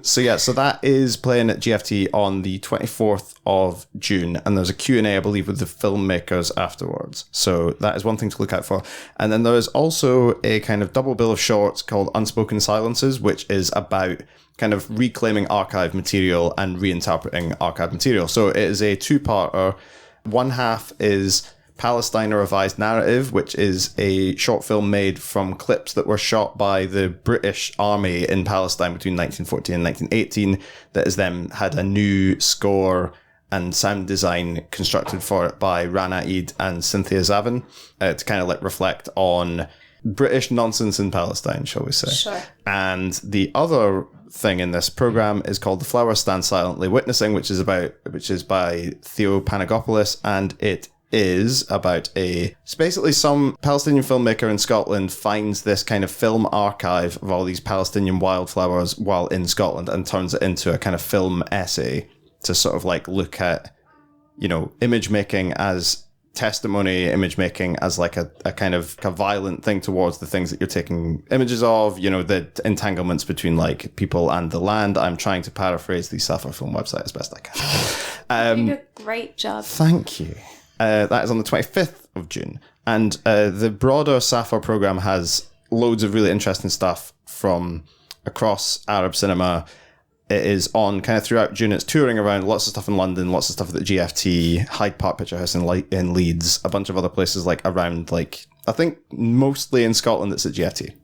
[SPEAKER 1] So that is playing at GFT on the 24th of June, and there's a Q&A, I believe, with the filmmakers afterwards. So that is one thing to look out for. And then there is also a kind of double bill of shorts called Unspoken Silences, which is about kind of reclaiming archive material and reinterpreting archive material. So it is a 2-parter. One half is Palestine, a Revised Narrative, which is a short film made from clips that were shot by the British Army in Palestine between 1914 and 1918 that has then had a new score and sound design constructed for it by Rana Eid and Cynthia Zavin to kind of like reflect on British nonsense in Palestine, shall we say.
[SPEAKER 4] Sure.
[SPEAKER 1] And the other thing in this program is called The Flowers Stand Silently Witnessing, which is by Theo Panagopoulos, and it is about it's basically some Palestinian filmmaker in Scotland finds this kind of film archive of all these Palestinian wildflowers while in Scotland and turns it into a kind of film essay to sort of like look at, image making as testimony, image making as like a kind of a violent thing towards the things that you're taking images of, the entanglements between like people and the land. I'm trying to paraphrase the SAFAR Film website as best I can.
[SPEAKER 4] You did a great job.
[SPEAKER 1] Thank you. That is on the 25th of June. And the broader SAFAR program has loads of really interesting stuff from across Arab cinema. It is on kind of throughout June. It's touring around, lots of stuff in London, lots of stuff at the GFT, Hyde Park Picture House in Leeds, a bunch of other places like around, like, I think mostly in Scotland it's at GFT.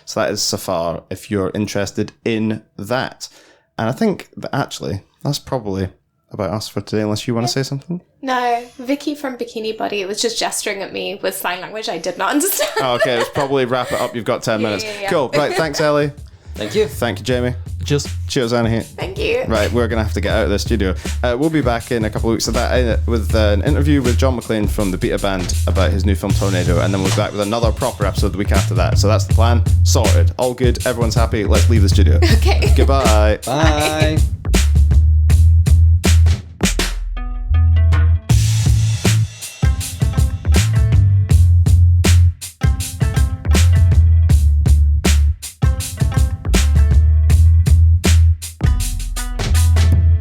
[SPEAKER 1] So that is SAFAR if you're interested in that. And I think that actually that's probably about us for today, unless you want to say something.
[SPEAKER 4] No, Vicky from Bikini Body was just gesturing at me with sign language I did not understand.
[SPEAKER 1] Oh, okay, let's probably wrap it up. You've got 10 minutes.
[SPEAKER 4] Yeah.
[SPEAKER 1] Cool. Right, thanks, Ellie.
[SPEAKER 3] Thank you.
[SPEAKER 1] Thank you, Jamie.
[SPEAKER 2] Cheers,
[SPEAKER 1] Anna.
[SPEAKER 4] Thank you.
[SPEAKER 1] Right, we're going to have to get out of the studio. We'll be back in a couple of weeks with an interview with John McClane from the Beta Band about his new film Tornado, and then we'll be back with another proper episode the week after that. So that's the plan. Sorted. All good. Everyone's happy. Let's leave the studio.
[SPEAKER 4] Okay.
[SPEAKER 1] Goodbye.
[SPEAKER 3] Bye.